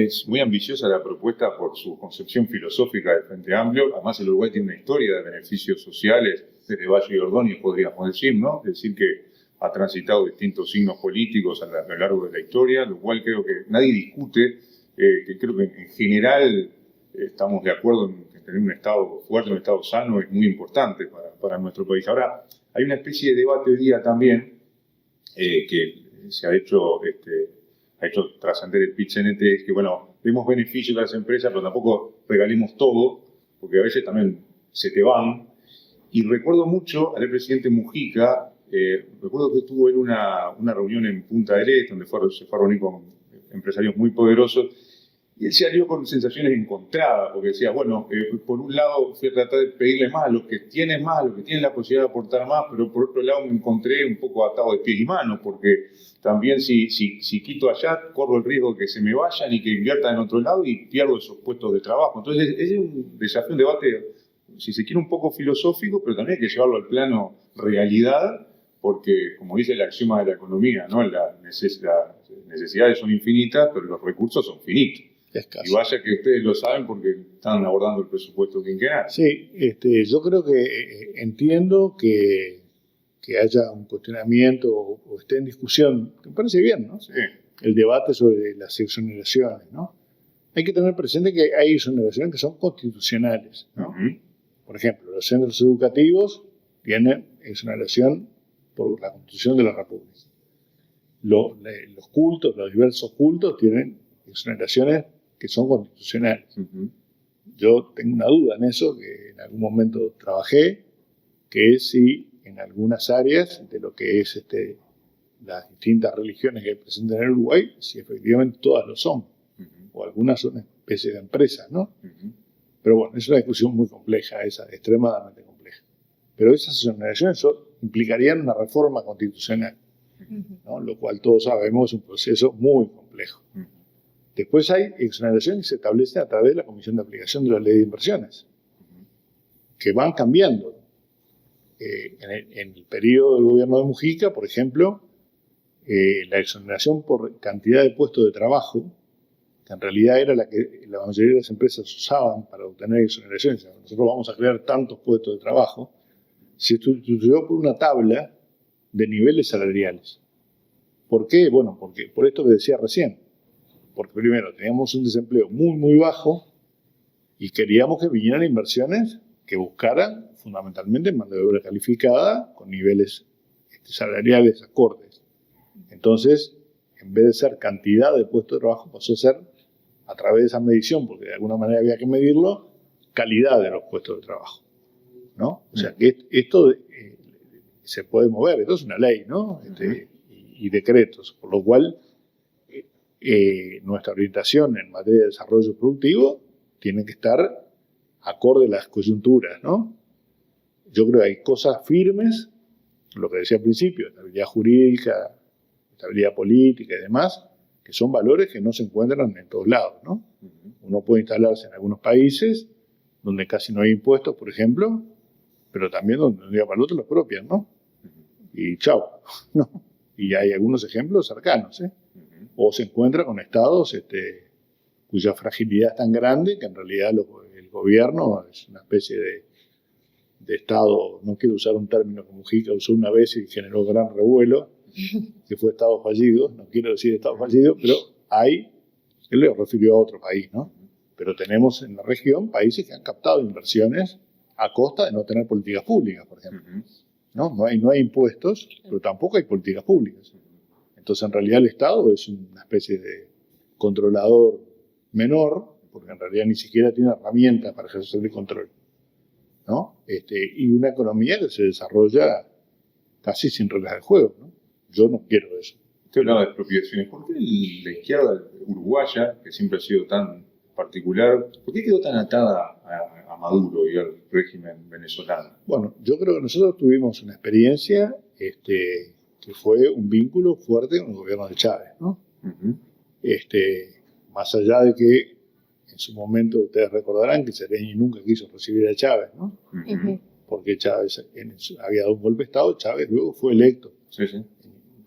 es muy ambiciosa la propuesta por su concepción filosófica del Frente Amplio. Además, el Uruguay tiene una historia de beneficios sociales desde Valle y Ordóñez, podríamos decir, ¿no? Es decir, que ha transitado distintos signos políticos a lo largo de la historia, lo cual creo que nadie discute, que creo que en general estamos de acuerdo en que tener un Estado fuerte, un Estado sano es muy importante para nuestro país. Ahora, hay una especie de debate hoy día también que se ha hecho trascender el PIT-CNT, es que, bueno, demos beneficios a las empresas, pero tampoco regalemos todo, porque a veces también se te van. Y recuerdo mucho al presidente Mujica, recuerdo que estuvo en una reunión en Punta del Este, donde se fue a reunir con empresarios muy poderosos, y él se salió con sensaciones encontradas, porque decía, bueno, por un lado fui a tratar de pedirle más a los que tienen más, a los que tienen la posibilidad de aportar más, pero por otro lado me encontré un poco atado de pies y manos, porque también si quito allá, corro el riesgo de que se me vayan y que inviertan en otro lado y pierdo esos puestos de trabajo. Entonces es un desafío, un debate, si se quiere, un poco filosófico, pero también hay que llevarlo al plano realidad, porque, como dice el axioma de la economía, ¿no? Las necesidades son infinitas, pero los recursos son finitos. Y vaya que ustedes lo saben porque están abordando el presupuesto quinquenal. Sí, yo creo que entiendo que haya un cuestionamiento o esté en discusión, que me parece bien, ¿no? Sí. El debate sobre las exoneraciones, ¿no? Hay que tener presente que hay exoneraciones que son constitucionales, ¿no? Por ejemplo, los centros educativos tienen exoneración por la Constitución de la República. Los cultos, los diversos cultos tienen exoneraciones que son constitucionales. Yo tengo una duda en eso, que en algún momento trabajé, que es si en algunas áreas de lo que es las distintas religiones que hay presentes en el Uruguay, si efectivamente todas lo son, o algunas son especies de empresas, ¿no? Pero bueno, es una discusión muy compleja, extremadamente compleja. Pero esas exoneraciones implicarían una reforma constitucional, ¿no? Lo cual todos sabemos es un proceso muy complejo. Después hay exoneraciones que se establecen a través de la Comisión de Aplicación de la Ley de Inversiones, que van cambiando. En el periodo del gobierno de Mujica, por ejemplo, la exoneración por cantidad de puestos de trabajo, que en realidad era la que la mayoría de las empresas usaban para obtener exoneraciones, nosotros vamos a crear tantos puestos de trabajo, se sustituyó por una tabla de niveles salariales. ¿Por qué? Bueno, porque por esto que decía recién. Porque primero teníamos un desempleo muy, muy bajo y queríamos que vinieran inversiones que buscaran fundamentalmente mano de obra calificada con niveles salariales acordes. Entonces, en vez de ser cantidad de puestos de trabajo, pasó a ser, a través de esa medición, porque de alguna manera había que medirlo, calidad de los puestos de trabajo, ¿no? O sea, que esto se puede mover, esto es una ley, ¿no? Y decretos, por lo cual nuestra orientación en materia de desarrollo productivo tiene que estar acorde a las coyunturas, ¿no? Yo creo que hay cosas firmes, lo que decía al principio, estabilidad jurídica, estabilidad política y demás, que son valores que no se encuentran en todos lados, ¿no? Uno puede instalarse en algunos países donde casi no hay impuestos, por ejemplo, pero también donde un día para el otro los propian, ¿no? Y chao, ¿no? Y hay algunos ejemplos cercanos, ¿eh? O se encuentra con estados cuya fragilidad es tan grande que en realidad el gobierno es una especie de estado, no quiero usar un término que Mujica usó una vez y generó gran revuelo, que fue estado fallido, no quiero decir estado fallido, pero él le refirió a otro país, ¿no? Pero tenemos en la región países que han captado inversiones a costa de no tener políticas públicas, por ejemplo. No hay impuestos, pero tampoco hay políticas públicas. Entonces, en realidad, el Estado es una especie de controlador menor, porque en realidad ni siquiera tiene herramientas para ejercer el control, ¿no? Y una economía que se desarrolla casi sin reglas de juego, ¿no? Yo no quiero eso. Usted hablaba de expropiaciones. ¿Por qué la izquierda uruguaya, que siempre ha sido tan particular, por qué quedó tan atada a Maduro y al régimen venezolano? Bueno, yo creo que nosotros tuvimos una experiencia que fue un vínculo fuerte con el gobierno de Chávez, ¿no? Más allá de que en su momento ustedes recordarán que Sereni nunca quiso recibir a Chávez, ¿no? Porque Chávez había dado un golpe de Estado, Chávez luego fue electo. Sí.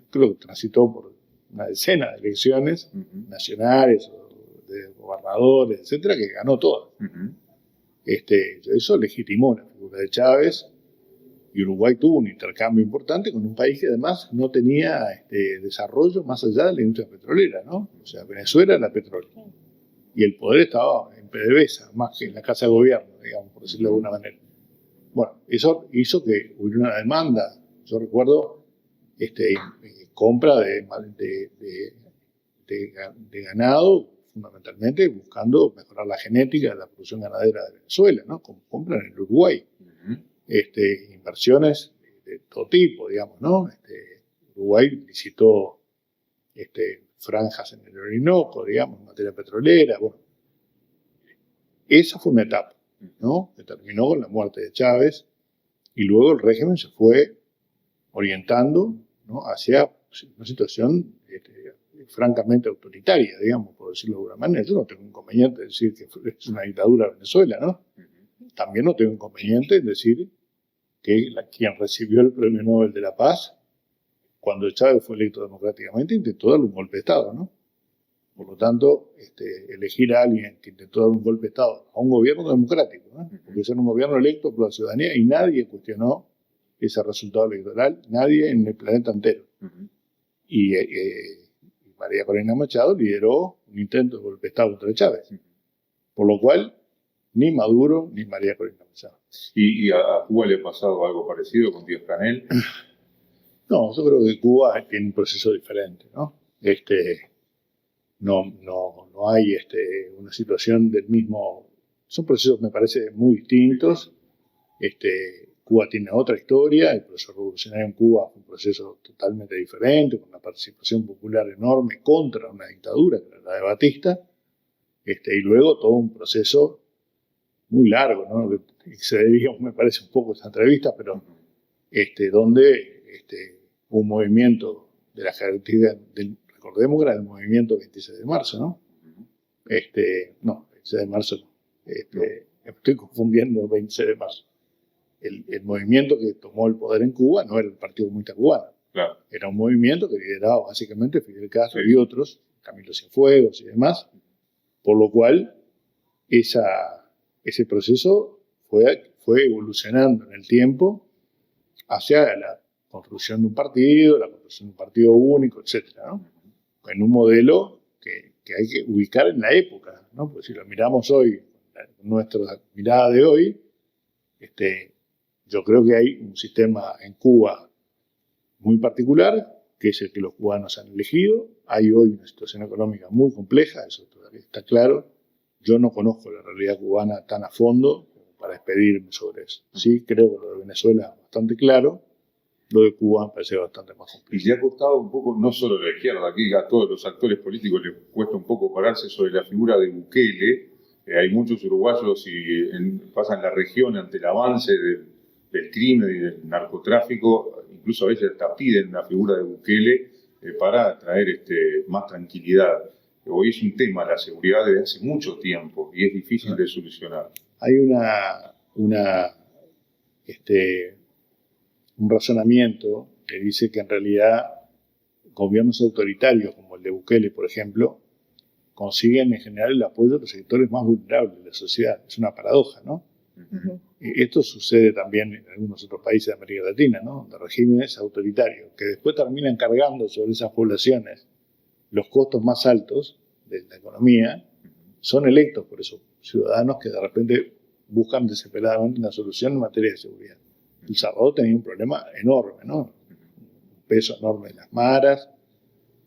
Creo que transitó por una decena de elecciones nacionales, de gobernadores, etcétera, que ganó todas. Eso legitimó la figura de Chávez, y Uruguay tuvo un intercambio importante con un país que además no tenía desarrollo más allá de la industria petrolera, ¿no? O sea, Venezuela era petróleo. Y el poder estaba en PDVSA, más que en la Casa de Gobierno, digamos, por decirlo de alguna manera. Bueno, eso hizo que hubiera una demanda. Yo recuerdo compra de ganado, fundamentalmente buscando mejorar la genética de la producción ganadera de Venezuela, ¿no? Como compran en el Uruguay. Inversiones de todo tipo, digamos, ¿no? Uruguay licitó franjas en el Orinoco, digamos, en materia petrolera. Bueno, esa fue una etapa, ¿no? Que terminó con la muerte de Chávez, y luego el régimen se fue orientando, ¿no?, hacia una situación francamente autoritaria, digamos, por decirlo de alguna manera. Yo no tengo inconveniente en decir que es una dictadura Venezuela, ¿no? También no tengo inconveniente en decir que quien recibió el Premio Nobel de la Paz, cuando Chávez fue electo democráticamente, intentó darle un golpe de Estado, ¿no? Por lo tanto, elegir a alguien que intentó dar un golpe de Estado a un gobierno democrático, ¿no? Porque es un gobierno electo por la ciudadanía y nadie cuestionó ese resultado electoral, nadie en el planeta entero. Y María Corina Machado lideró un intento de golpe de Estado contra Chávez. Por lo cual, ni Maduro ni María Corina Machado. ¿Y a Cuba le ha pasado algo parecido con Díaz-Canel? No, yo creo que Cuba tiene un proceso diferente, ¿no? No hay una situación del mismo. Son procesos, me parece, muy distintos. Cuba tiene otra historia. El proceso revolucionario en Cuba fue un proceso totalmente diferente, con una participación popular enorme contra una dictadura, que era la de Batista. Y luego todo un proceso muy largo, ¿no? Que se dedica, me parece, un poco a esa entrevista, pero donde hubo un movimiento de la jerarquía recordemos que era el movimiento 26 de marzo, ¿no? No, 26 de marzo no. Estoy confundiendo el 26 de marzo. El movimiento que tomó el poder en Cuba no era el Partido Comunista Cubano. Claro. Era un movimiento que lideraba básicamente Fidel Castro y otros, Camilo Cienfuegos y demás, por lo cual ese proceso fue evolucionando en el tiempo hacia la construcción de un partido, la construcción de un partido único, etcétera, ¿no? En un modelo que hay que ubicar en la época, ¿no? Porque si lo miramos hoy, nuestra mirada de hoy, Yo creo que hay un sistema en Cuba muy particular, que es el que los cubanos han elegido. Hay hoy una situación económica muy compleja, eso todavía está claro. Yo no conozco la realidad cubana tan a fondo como para expedirme sobre eso. Sí, creo que lo de Venezuela es bastante claro, lo de Cuba me parece bastante más complejo. Y le ha costado un poco, no solo a la izquierda, aquí a todos los actores políticos les cuesta un poco pararse sobre la figura de Bukele. Hay muchos uruguayos y pasan la región ante el avance del crimen y del narcotráfico, incluso a veces hasta piden la figura de Bukele para traer más tranquilidad. Hoy es un tema la seguridad desde hace mucho tiempo y es difícil de solucionar. Hay un razonamiento que dice que en realidad gobiernos autoritarios como el de Bukele, por ejemplo, consiguen en general el apoyo de los sectores más vulnerables de la sociedad. Es una paradoja, ¿no? Ujú. Esto sucede también en algunos otros países de América Latina, ¿no? De regímenes autoritarios, que después terminan cargando sobre esas poblaciones los costos más altos de la economía, son electos por esos ciudadanos que de repente buscan desesperadamente una solución en materia de seguridad. El Salvador tenía un problema enorme, ¿no? Un peso enorme en las maras,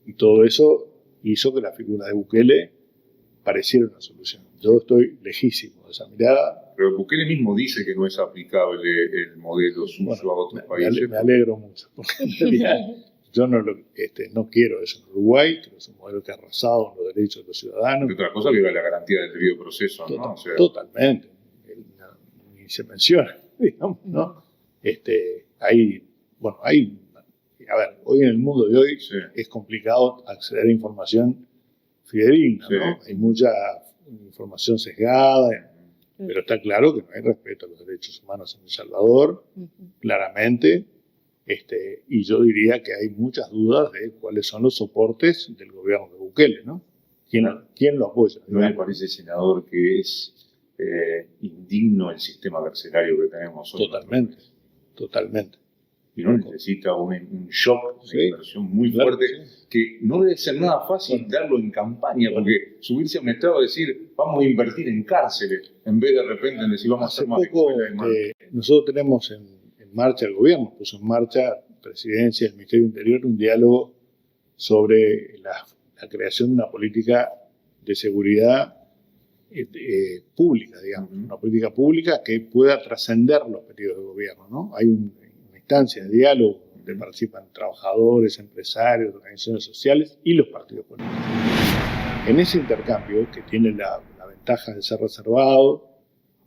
y todo eso hizo que la figura de Bukele pareciera una solución. Yo estoy lejísimo de esa mirada. Pero Bukele mismo dice que no es aplicable el modelo suyo a otros países. Me alegro mucho, porque en realidad yo no quiero eso en Uruguay, que es un modelo que ha arrasado en los derechos de los ciudadanos. Y otra cosa que la garantía del debido proceso, ¿no? Totalmente. Ni se menciona, digamos, ¿no? A ver, hoy en el mundo de hoy es complicado acceder a información fidedigna, Sí. ¿no? Hay mucha información sesgada, pero está claro que no hay respeto a los derechos humanos en El Salvador, claramente, y yo diría que hay muchas dudas de cuáles son los soportes del gobierno de Bukele, ¿no? ¿Quién lo apoya? No me parece, senador, que es indigno el sistema carcelario que tenemos hoy. Totalmente. Y no necesita un shock, una inversión muy Claro, fuerte, que no debe ser nada fácil darlo en campaña, porque subirse a un estado y decir, vamos a invertir en cárceles, en vez de repente decir, vamos a hacer más escuelas y más. Nosotros tenemos en marcha, el gobierno puso en marcha, Presidencia, el Ministerio del Interior, un diálogo sobre la creación de una política de seguridad pública, digamos, una política pública que pueda trascender los periodos de gobierno, ¿no? Hay una instancia de diálogo donde participan trabajadores, empresarios, organizaciones sociales y los partidos políticos. En ese intercambio, que tiene la ventaja de ser reservado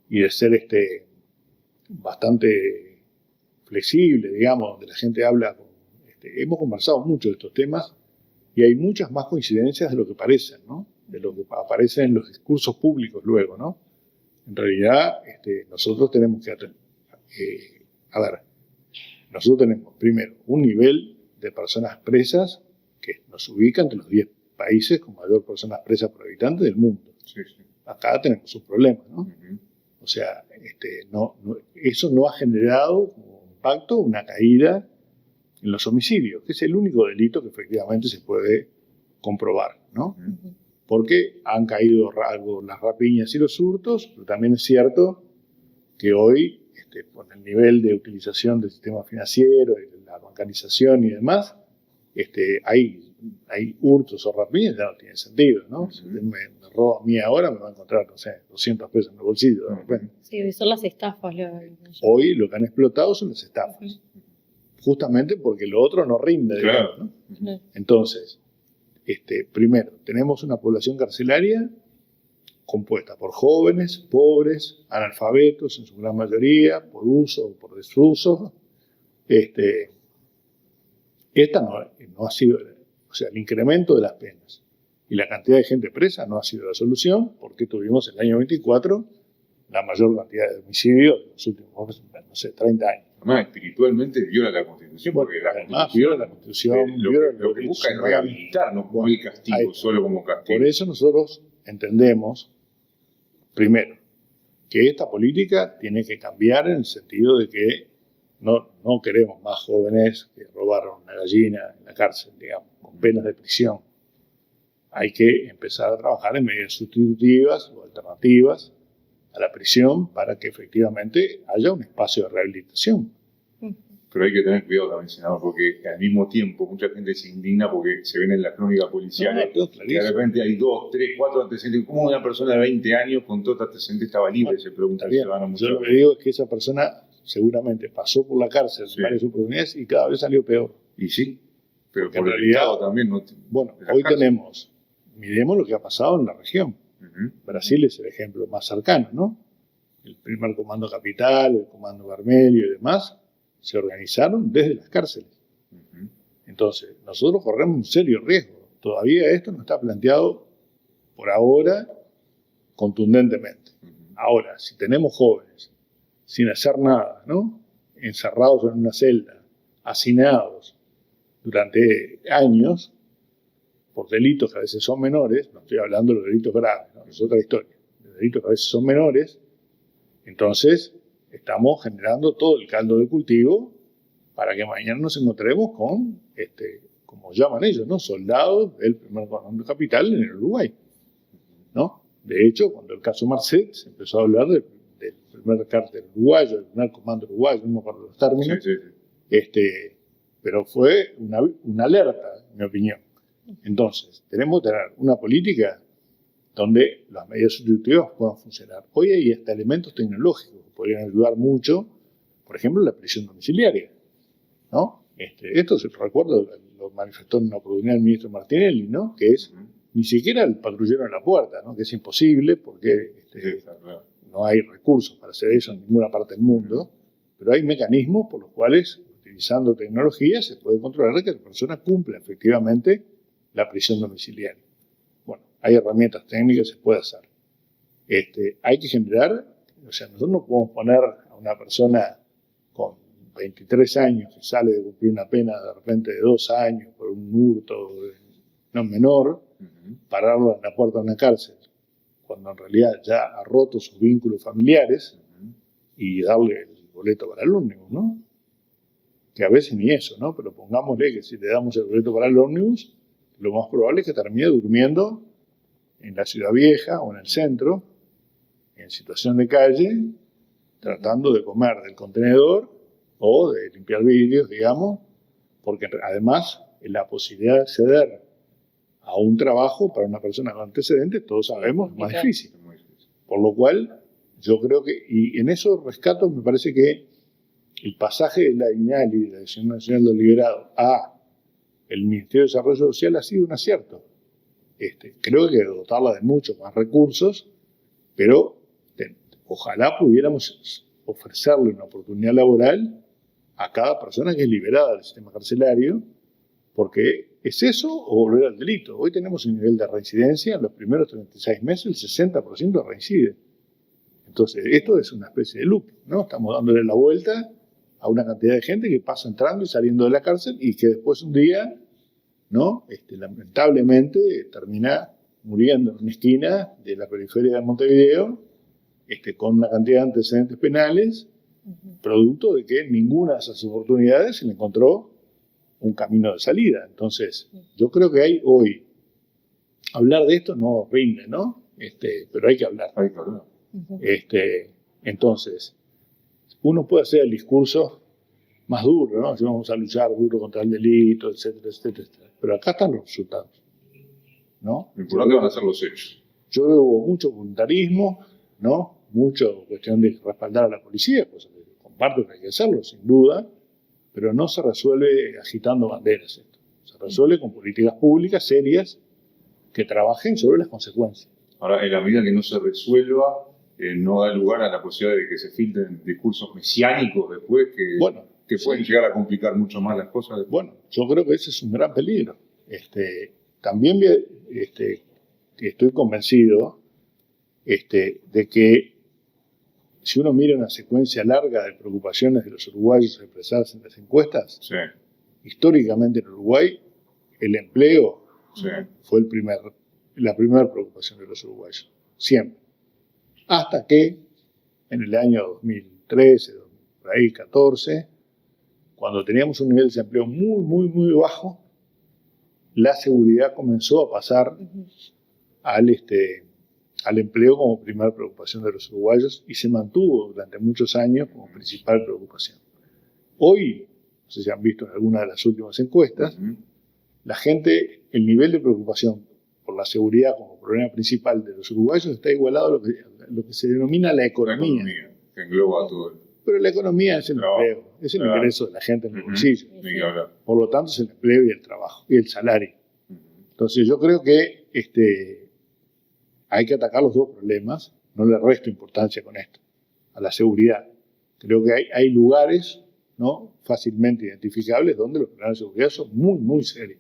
y de ser bastante flexible, digamos, donde la gente habla, hemos conversado mucho de estos temas y hay muchas más coincidencias de lo que parecen, ¿no? De lo que aparece en los discursos públicos luego, ¿no? En realidad, nosotros tenemos que nosotros tenemos primero un nivel de personas presas que nos ubica entre los 10 países con mayor personas presas por habitante del mundo. Sí. Acá tenemos un problema, ¿no? O sea, eso no ha generado como impacto una caída en los homicidios, que es el único delito que efectivamente se puede comprobar, ¿no? Porque han caído algo las rapiñas y los hurtos, pero también es cierto que hoy, con el nivel de utilización del sistema financiero y de la bancarización y demás, hay hurtos o rapiñas, ya no tiene sentido, ¿no? Si me roba a mí ahora, me va a encontrar, no sé, 200 pesos en el bolsillo de repente. Sí, son las estafas. Hoy lo que han explotado son las estafas, justamente porque lo otro no rinde, digamos, ¿no? Entonces, primero, tenemos una población carcelaria compuesta por jóvenes, pobres, analfabetos en su gran mayoría, por uso o por desuso. Esta no ha sido, o sea, el incremento de las penas y la cantidad de gente presa no ha sido la solución, porque tuvimos en el año 24 la mayor cantidad de homicidios de los últimos, no sé, 30 años. Además, espiritualmente viola la Constitución, porque viola la Constitución, lo que busca es rehabilitar, no como el castigo, solo como castigo. Por eso nosotros entendemos, primero, que esta política tiene que cambiar en el sentido de que no queremos más jóvenes que robaron una gallina en la cárcel, digamos, con penas de prisión. Hay que empezar a trabajar en medidas sustitutivas o alternativas a la prisión para que efectivamente haya un espacio de rehabilitación. Pero hay que tener cuidado también, senador, porque al mismo tiempo mucha gente se indigna porque se ven en las crónicas policiales que de repente hay 2, 3, 4 antecedentes. ¿Cómo una persona de 20 años con todo este antecedente estaba libre? Bueno, se pregunta el ciudadano. Yo lo que digo es que esa persona seguramente pasó por la cárcel en varias oportunidades y cada vez salió peor. Y sí, pero porque por en el realidad, Estado también. Bueno, hoy miremos lo que ha pasado en la región. Brasil es el ejemplo más cercano, ¿no? El primer comando capital, el comando Vermelho y demás, se organizaron desde las cárceles. Entonces, nosotros corremos un serio riesgo. Todavía esto no está planteado por ahora contundentemente. Ahora, si tenemos jóvenes sin hacer nada, ¿no? Encerrados en una celda, hacinados durante años, por delitos que a veces son menores, no estoy hablando de los delitos graves, ¿no? Es otra historia, los delitos que a veces son menores, entonces estamos generando todo el caldo de cultivo para que mañana nos encontremos con, como llaman ellos, ¿no? Soldados del primer comando capital en el Uruguay, ¿no? De hecho, cuando el caso Marcet se empezó a hablar del primer cártel uruguayo, del primer comando uruguayo, no me acuerdo los términos, pero fue una alerta, en mi opinión. Entonces, tenemos que tener una política donde las medidas sustitutivas puedan funcionar. Hoy hay hasta elementos tecnológicos que podrían ayudar mucho, por ejemplo, la prisión domiciliaria, ¿no? Esto, se recuerdo, lo manifestó en una oportunidad el ministro Martinelli, ¿no? Que es ni siquiera el patrullero en la puerta, ¿no? Que es imposible porque no hay recursos para hacer eso en ninguna parte del mundo, pero hay mecanismos por los cuales, utilizando tecnología, se puede controlar que la persona cumpla efectivamente la prisión domiciliaria. Bueno, hay herramientas técnicas, se puede hacer. Hay que generar, o sea, nosotros no podemos poner a una persona con 23 años que sale de cumplir una pena de repente de 2 años por un hurto no menor, pararlo en la puerta de una cárcel, cuando en realidad ya ha roto sus vínculos familiares y darle el boleto para el ómnibus, ¿no? Que a veces ni eso, ¿no? Pero pongámosle que si le damos el boleto para el ómnibus, lo más probable es que termine durmiendo en la ciudad vieja o en el centro, en situación de calle, tratando de comer del contenedor o de limpiar vidrios, digamos, porque además la posibilidad de acceder a un trabajo para una persona con antecedentes, todos sabemos, es más difícil. Por lo cual, yo creo que, y en esos rescatos me parece que el pasaje de la INAL y de la Dirección Nacional de Liberados a el Ministerio de Desarrollo Social ha sido un acierto. Creo que dotarla de muchos más recursos, pero ojalá pudiéramos ofrecerle una oportunidad laboral a cada persona que es liberada del sistema carcelario, porque ¿es eso o volver al delito? Hoy tenemos un nivel de reincidencia, en los primeros 36 meses el 60% reincide. Entonces, esto es una especie de loop, ¿no? Estamos dándole la vuelta a una cantidad de gente que pasa entrando y saliendo de la cárcel y que después un día, ¿no? Lamentablemente termina muriendo en una esquina de la periferia de Montevideo, con una cantidad de antecedentes penales, producto de que en ninguna de esas oportunidades se le encontró un camino de salida. Entonces, yo creo que hay hoy, hablar de esto no rinde, ¿no? Pero hay que hablar. Entonces, uno puede hacer el discurso más duro, ¿no? Si vamos a luchar duro contra el delito, etcétera, etcétera, etcétera. Pero acá están los resultados, ¿no? Lo importante van a ser los hechos. Yo creo que hubo mucho voluntarismo, ¿no? Mucho cuestión de respaldar a la policía, cosa que comparto que hay que hacerlo, sin duda, pero no se resuelve agitando banderas esto. Se resuelve con políticas públicas serias que trabajen sobre las consecuencias. Ahora, en la medida que no se resuelva, no da lugar a la posibilidad de que se filtren discursos mesiánicos después que pueden llegar a complicar mucho más las cosas. Bueno, yo creo que ese es un gran peligro. También estoy convencido de que si uno mira una secuencia larga de preocupaciones de los uruguayos expresadas en las encuestas, históricamente en Uruguay el empleo fue la primera preocupación de los uruguayos, siempre. Hasta que en el año 2013, por ahí 14, cuando teníamos un nivel de desempleo muy, muy, muy bajo, la seguridad comenzó a pasar al empleo como primera preocupación de los uruguayos y se mantuvo durante muchos años como principal preocupación. Hoy, no sé si han visto en alguna de las últimas encuestas, la gente, el nivel de preocupación por la seguridad como problema principal de los uruguayos está igualado a lo que se denomina la economía. La economía, que engloba todo el... Pero la economía es el empleo, es el ingreso de la gente en el bolsillo. Por lo tanto, es el empleo y el trabajo, y el salario. Entonces, yo creo que hay que atacar los dos problemas. No le resto importancia con esto, a la seguridad. Creo que hay lugares, ¿no?, fácilmente identificables donde los problemas de seguridad son muy, muy serios.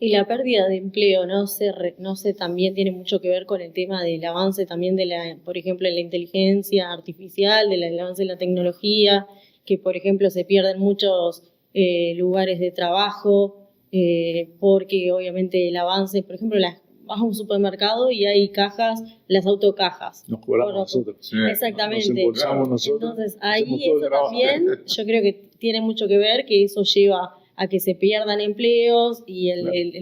Y la pérdida de empleo, no sé, también tiene mucho que ver con el tema del avance también por ejemplo, de la inteligencia artificial, del avance de la tecnología, que, por ejemplo, se pierden muchos lugares de trabajo, porque obviamente el avance, por ejemplo, vas a un supermercado y hay cajas, las autocajas. Nos cobramos nosotros. Sí. Exactamente. Nos embolsamos nosotros. Entonces, ahí eso también, yo creo que tiene mucho que ver, que eso lleva a que se pierdan empleos y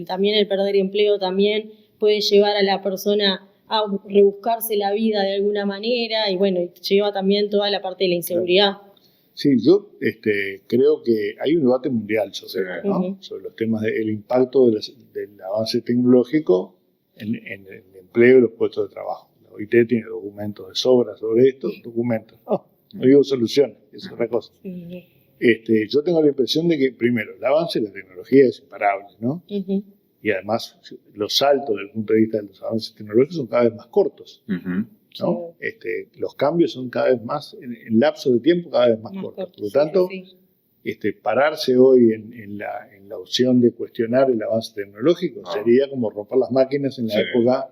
también el perder empleo también puede llevar a la persona a rebuscarse la vida de alguna manera y bueno, lleva también toda la parte de la inseguridad. Sí, yo creo que hay un debate mundial sobre esto, ¿no? Sobre los temas del impacto del avance tecnológico en el empleo y los puestos de trabajo. La OIT tiene documentos de sobra sobre esto, documentos, no digo soluciones, es otra cosa. Yo tengo la impresión de que, primero, el avance de la tecnología es imparable, ¿no? Y además, los saltos desde el punto de vista de los avances tecnológicos son cada vez más cortos, ¿no? Los cambios son cada vez más, en lapso de tiempo, cada vez más cortos. Por lo tanto, pararse hoy en la opción de cuestionar el avance tecnológico sería como romper las máquinas en la época,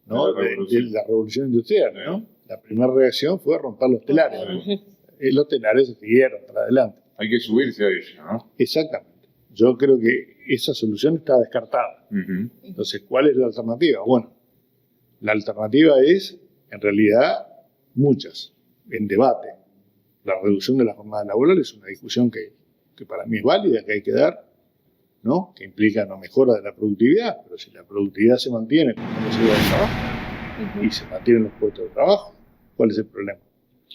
¿no?, de la revolución industrial, ¿no? La primera reacción fue romper los telares, los telares se siguieron para adelante. Hay que subirse a ello, ¿no? Exactamente. Yo creo que esa solución está descartada. Entonces, ¿cuál es la alternativa? Bueno, la alternativa es, en realidad, muchas, en debate. La reducción de la jornada laboral es una discusión que para mí es válida, que hay que dar, ¿no? Que implica una mejora de la productividad, pero si la productividad se mantiene con la seguridad del trabajo y se mantienen los puestos de trabajo, ¿cuál es el problema?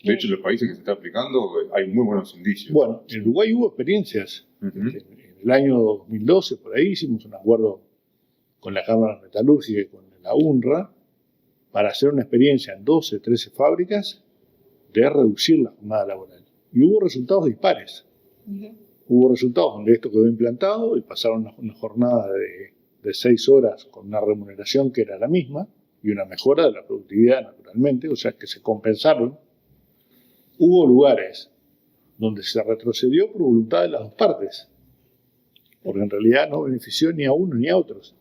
De hecho, en los países que se está aplicando hay muy buenos indicios. Bueno, en Uruguay hubo experiencias. En el año 2012, por ahí, hicimos un acuerdo con la Cámara Metalúrgica y con la UNRWA para hacer una experiencia en 12, 13 fábricas de reducir la jornada laboral. Y hubo resultados dispares. Hubo resultados donde esto quedó implantado y pasaron una jornada de 6 horas con una remuneración que era la misma y una mejora de la productividad, naturalmente, o sea que se compensaron. Hubo lugares donde se retrocedió por voluntad de las dos partes, porque en realidad no benefició ni a uno ni a otros.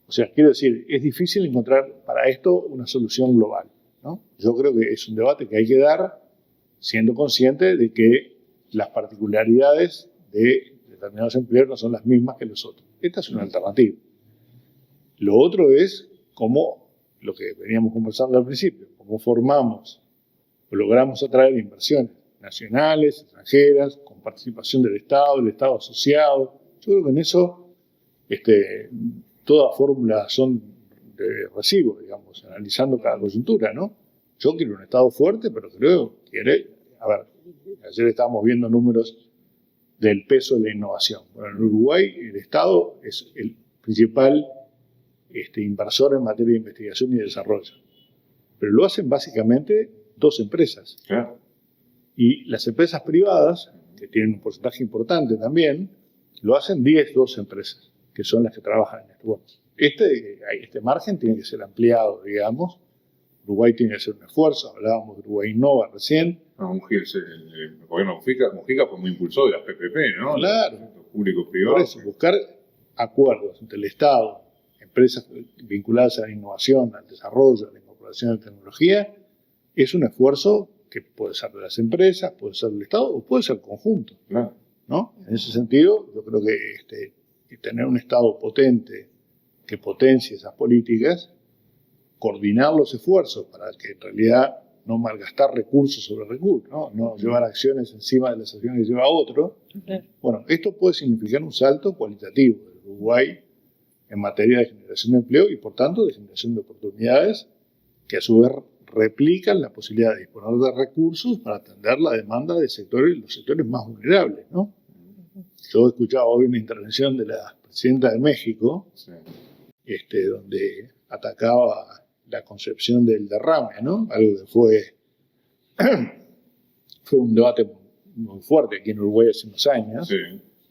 O sea, quiero decir, es difícil encontrar para esto una solución global, ¿no? Yo creo que es un debate que hay que dar siendo consciente de que las particularidades de determinados empleos no son las mismas que los otros. Esta es una alternativa. Lo otro es cómo, lo que veníamos conversando al principio, cómo formamos o logramos atraer inversiones nacionales, extranjeras, con participación del Estado asociado. Yo creo que en eso todas fórmulas son de recibo, digamos, analizando cada coyuntura, ¿no? Yo quiero un Estado fuerte, pero creo que ayer estábamos viendo números del peso de la innovación. Bueno, en Uruguay el Estado es el principal inversor en materia de investigación y desarrollo, pero lo hacen básicamente 2 empresas. Claro. Y las empresas privadas, que tienen un porcentaje importante también, lo hacen 12 empresas, que son las que trabajan en esto. Bueno, este margen tiene que ser ampliado, digamos. Uruguay tiene que hacer un esfuerzo. Hablábamos de Uruguay Innova recién. No, el gobierno Mujica fue muy impulsor de las PPP, ¿no? Claro. Los público-privados. Por eso, buscar acuerdos entre el Estado, empresas vinculadas a la innovación, al desarrollo, a la incorporación de tecnología, es un esfuerzo que puede ser de las empresas, puede ser del Estado o puede ser conjunto, ¿no? En ese sentido, yo creo que tener un Estado potente que potencie esas políticas, coordinar los esfuerzos para que en realidad no malgastar recursos sobre recursos, no llevar acciones encima de las acciones que lleva otro. Bueno, esto puede significar un salto cualitativo de Uruguay en materia de generación de empleo y por tanto de generación de oportunidades que a su vez replican la posibilidad de disponer de recursos para atender la demanda de los sectores más vulnerables, ¿no? Yo he escuchado hoy una intervención de la presidenta de México, Sí. Donde atacaba la concepción del derrame, ¿no? Algo que fue un debate muy fuerte aquí en Uruguay hace unos años, Sí.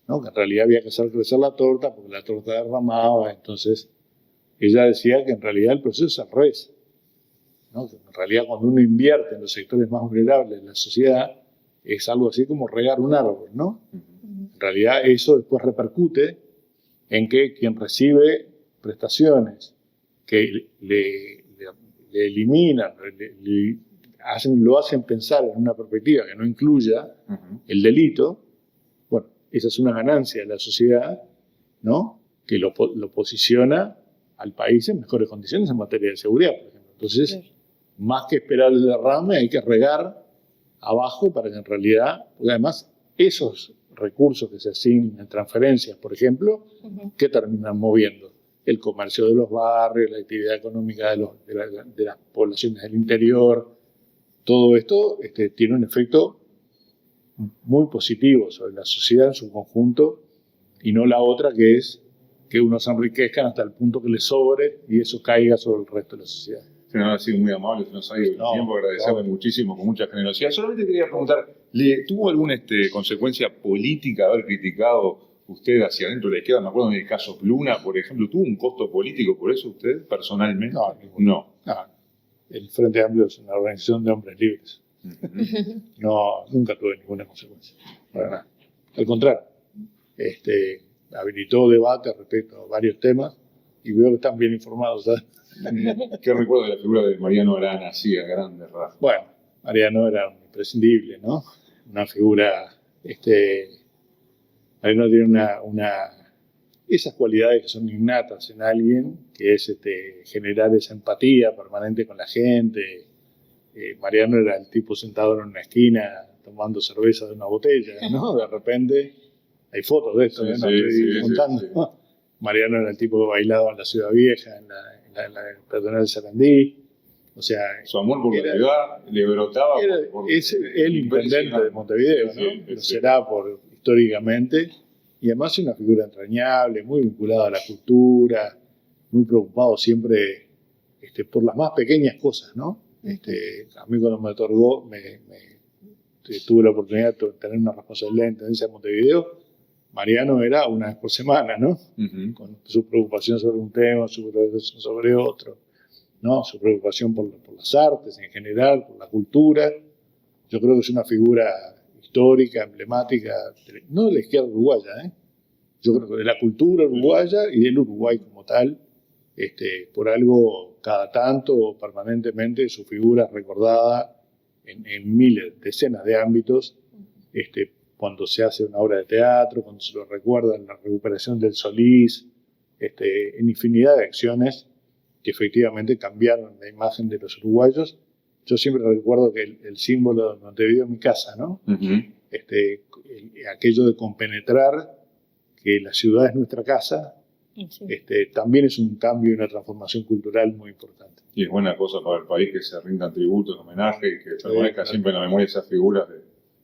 ¿no? Que en realidad había que hacer crecer la torta porque la torta derramaba. Entonces ella decía que en realidad el proceso es al revés, ¿no? Que en realidad cuando uno invierte en los sectores más vulnerables de la sociedad es algo así como regar un árbol, ¿no? En realidad eso después repercute en que quien recibe prestaciones que le eliminan, lo hacen pensar en una perspectiva que no incluya el delito, bueno, esa es una ganancia de la sociedad, ¿no? Que lo posiciona al país en mejores condiciones en materia de seguridad, por ejemplo. Entonces, más que esperar el derrame, hay que regar abajo para que en realidad, porque además esos recursos que se asignan en transferencias, por ejemplo, ¿qué terminan moviendo? El comercio de los barrios, la actividad económica de las poblaciones del interior. Todo esto tiene un efecto muy positivo sobre la sociedad en su conjunto, y no la otra, que es que unos se enriquezcan hasta el punto que les sobre y eso caiga sobre el resto de la sociedad. Se nos ha sido muy amable, se nos ha ido el tiempo, agradecerle muchísimo, con mucha generosidad. Solamente quería preguntar, ¿tuvo alguna consecuencia política haber criticado usted hacia adentro de la izquierda? Me acuerdo en el caso Pluna, por ejemplo, ¿tuvo un costo político por eso usted, personalmente? No. El Frente Amplio es una organización de hombres libres. No, nunca tuve ninguna consecuencia, para nada. Al contrario, habilitó debate respecto a varios temas y veo que están bien informados, ¿sabes? ¿Qué recuerdo de la figura de Mariano Arana, así a grandes rasgos? Bueno, Mariano era un imprescindible, ¿no? Una figura, Mariano tiene esas cualidades que son innatas en alguien, que es generar esa empatía permanente con la gente. Mariano era el tipo sentado en una esquina tomando cerveza de una botella, ¿no? De repente, hay fotos de esto, ¿no? Estoy contando. Sí. Mariano era el tipo que bailaba en la Ciudad Vieja, en la peatonal de Sarandí. O sea, su amor por la ciudad le brotaba. Es el intendente de Montevideo, ¿no? Lo será históricamente. Y además es una figura entrañable, muy vinculada a la cultura, muy preocupado siempre por las más pequeñas cosas, ¿no? A mí cuando me otorgó, tuve la oportunidad de tener una responsabilidad de intendencia de Montevideo. Mariano era una vez por semana, ¿no? Con su preocupación sobre un tema, su preocupación sobre otro, ¿no? Su preocupación por las artes en general, por la cultura. Yo creo que es una figura histórica, emblemática, no de la izquierda uruguaya, yo creo que de la cultura uruguaya y del Uruguay como tal. Por algo, cada tanto, permanentemente, su figura es recordada en miles, decenas de ámbitos, cuando se hace una obra de teatro, cuando se lo recuerda en la recuperación del Solís, en infinidad de acciones que efectivamente cambiaron la imagen de los uruguayos. Yo siempre recuerdo que el símbolo de Montevideo es mi casa, ¿no? Aquello de compenetrar que la ciudad es nuestra casa, también es un cambio y una transformación cultural muy importante. Y es buena cosa para el país que se rindan tributos, homenaje y que permanezca siempre en la memoria esas figuras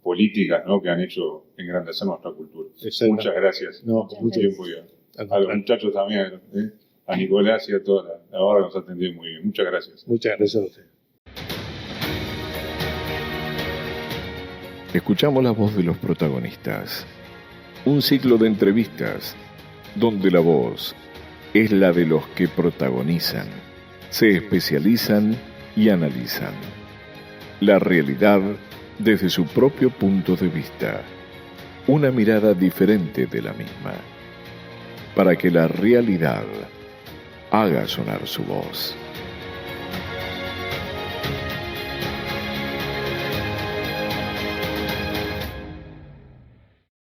políticas, ¿no? Que han hecho engrandecer nuestra cultura. Muchas gracias. No, por mucho tiempo ya. A los muchachos también, a Nicolás y a toda la barra nos atendió muy bien. Muchas gracias. Muchas gracias a usted. Escuchamos la voz de los protagonistas. Un ciclo de entrevistas donde la voz es la de los que protagonizan, se especializan y analizan la realidad desde su propio punto de vista, una mirada diferente de la misma, para que la realidad haga sonar su voz.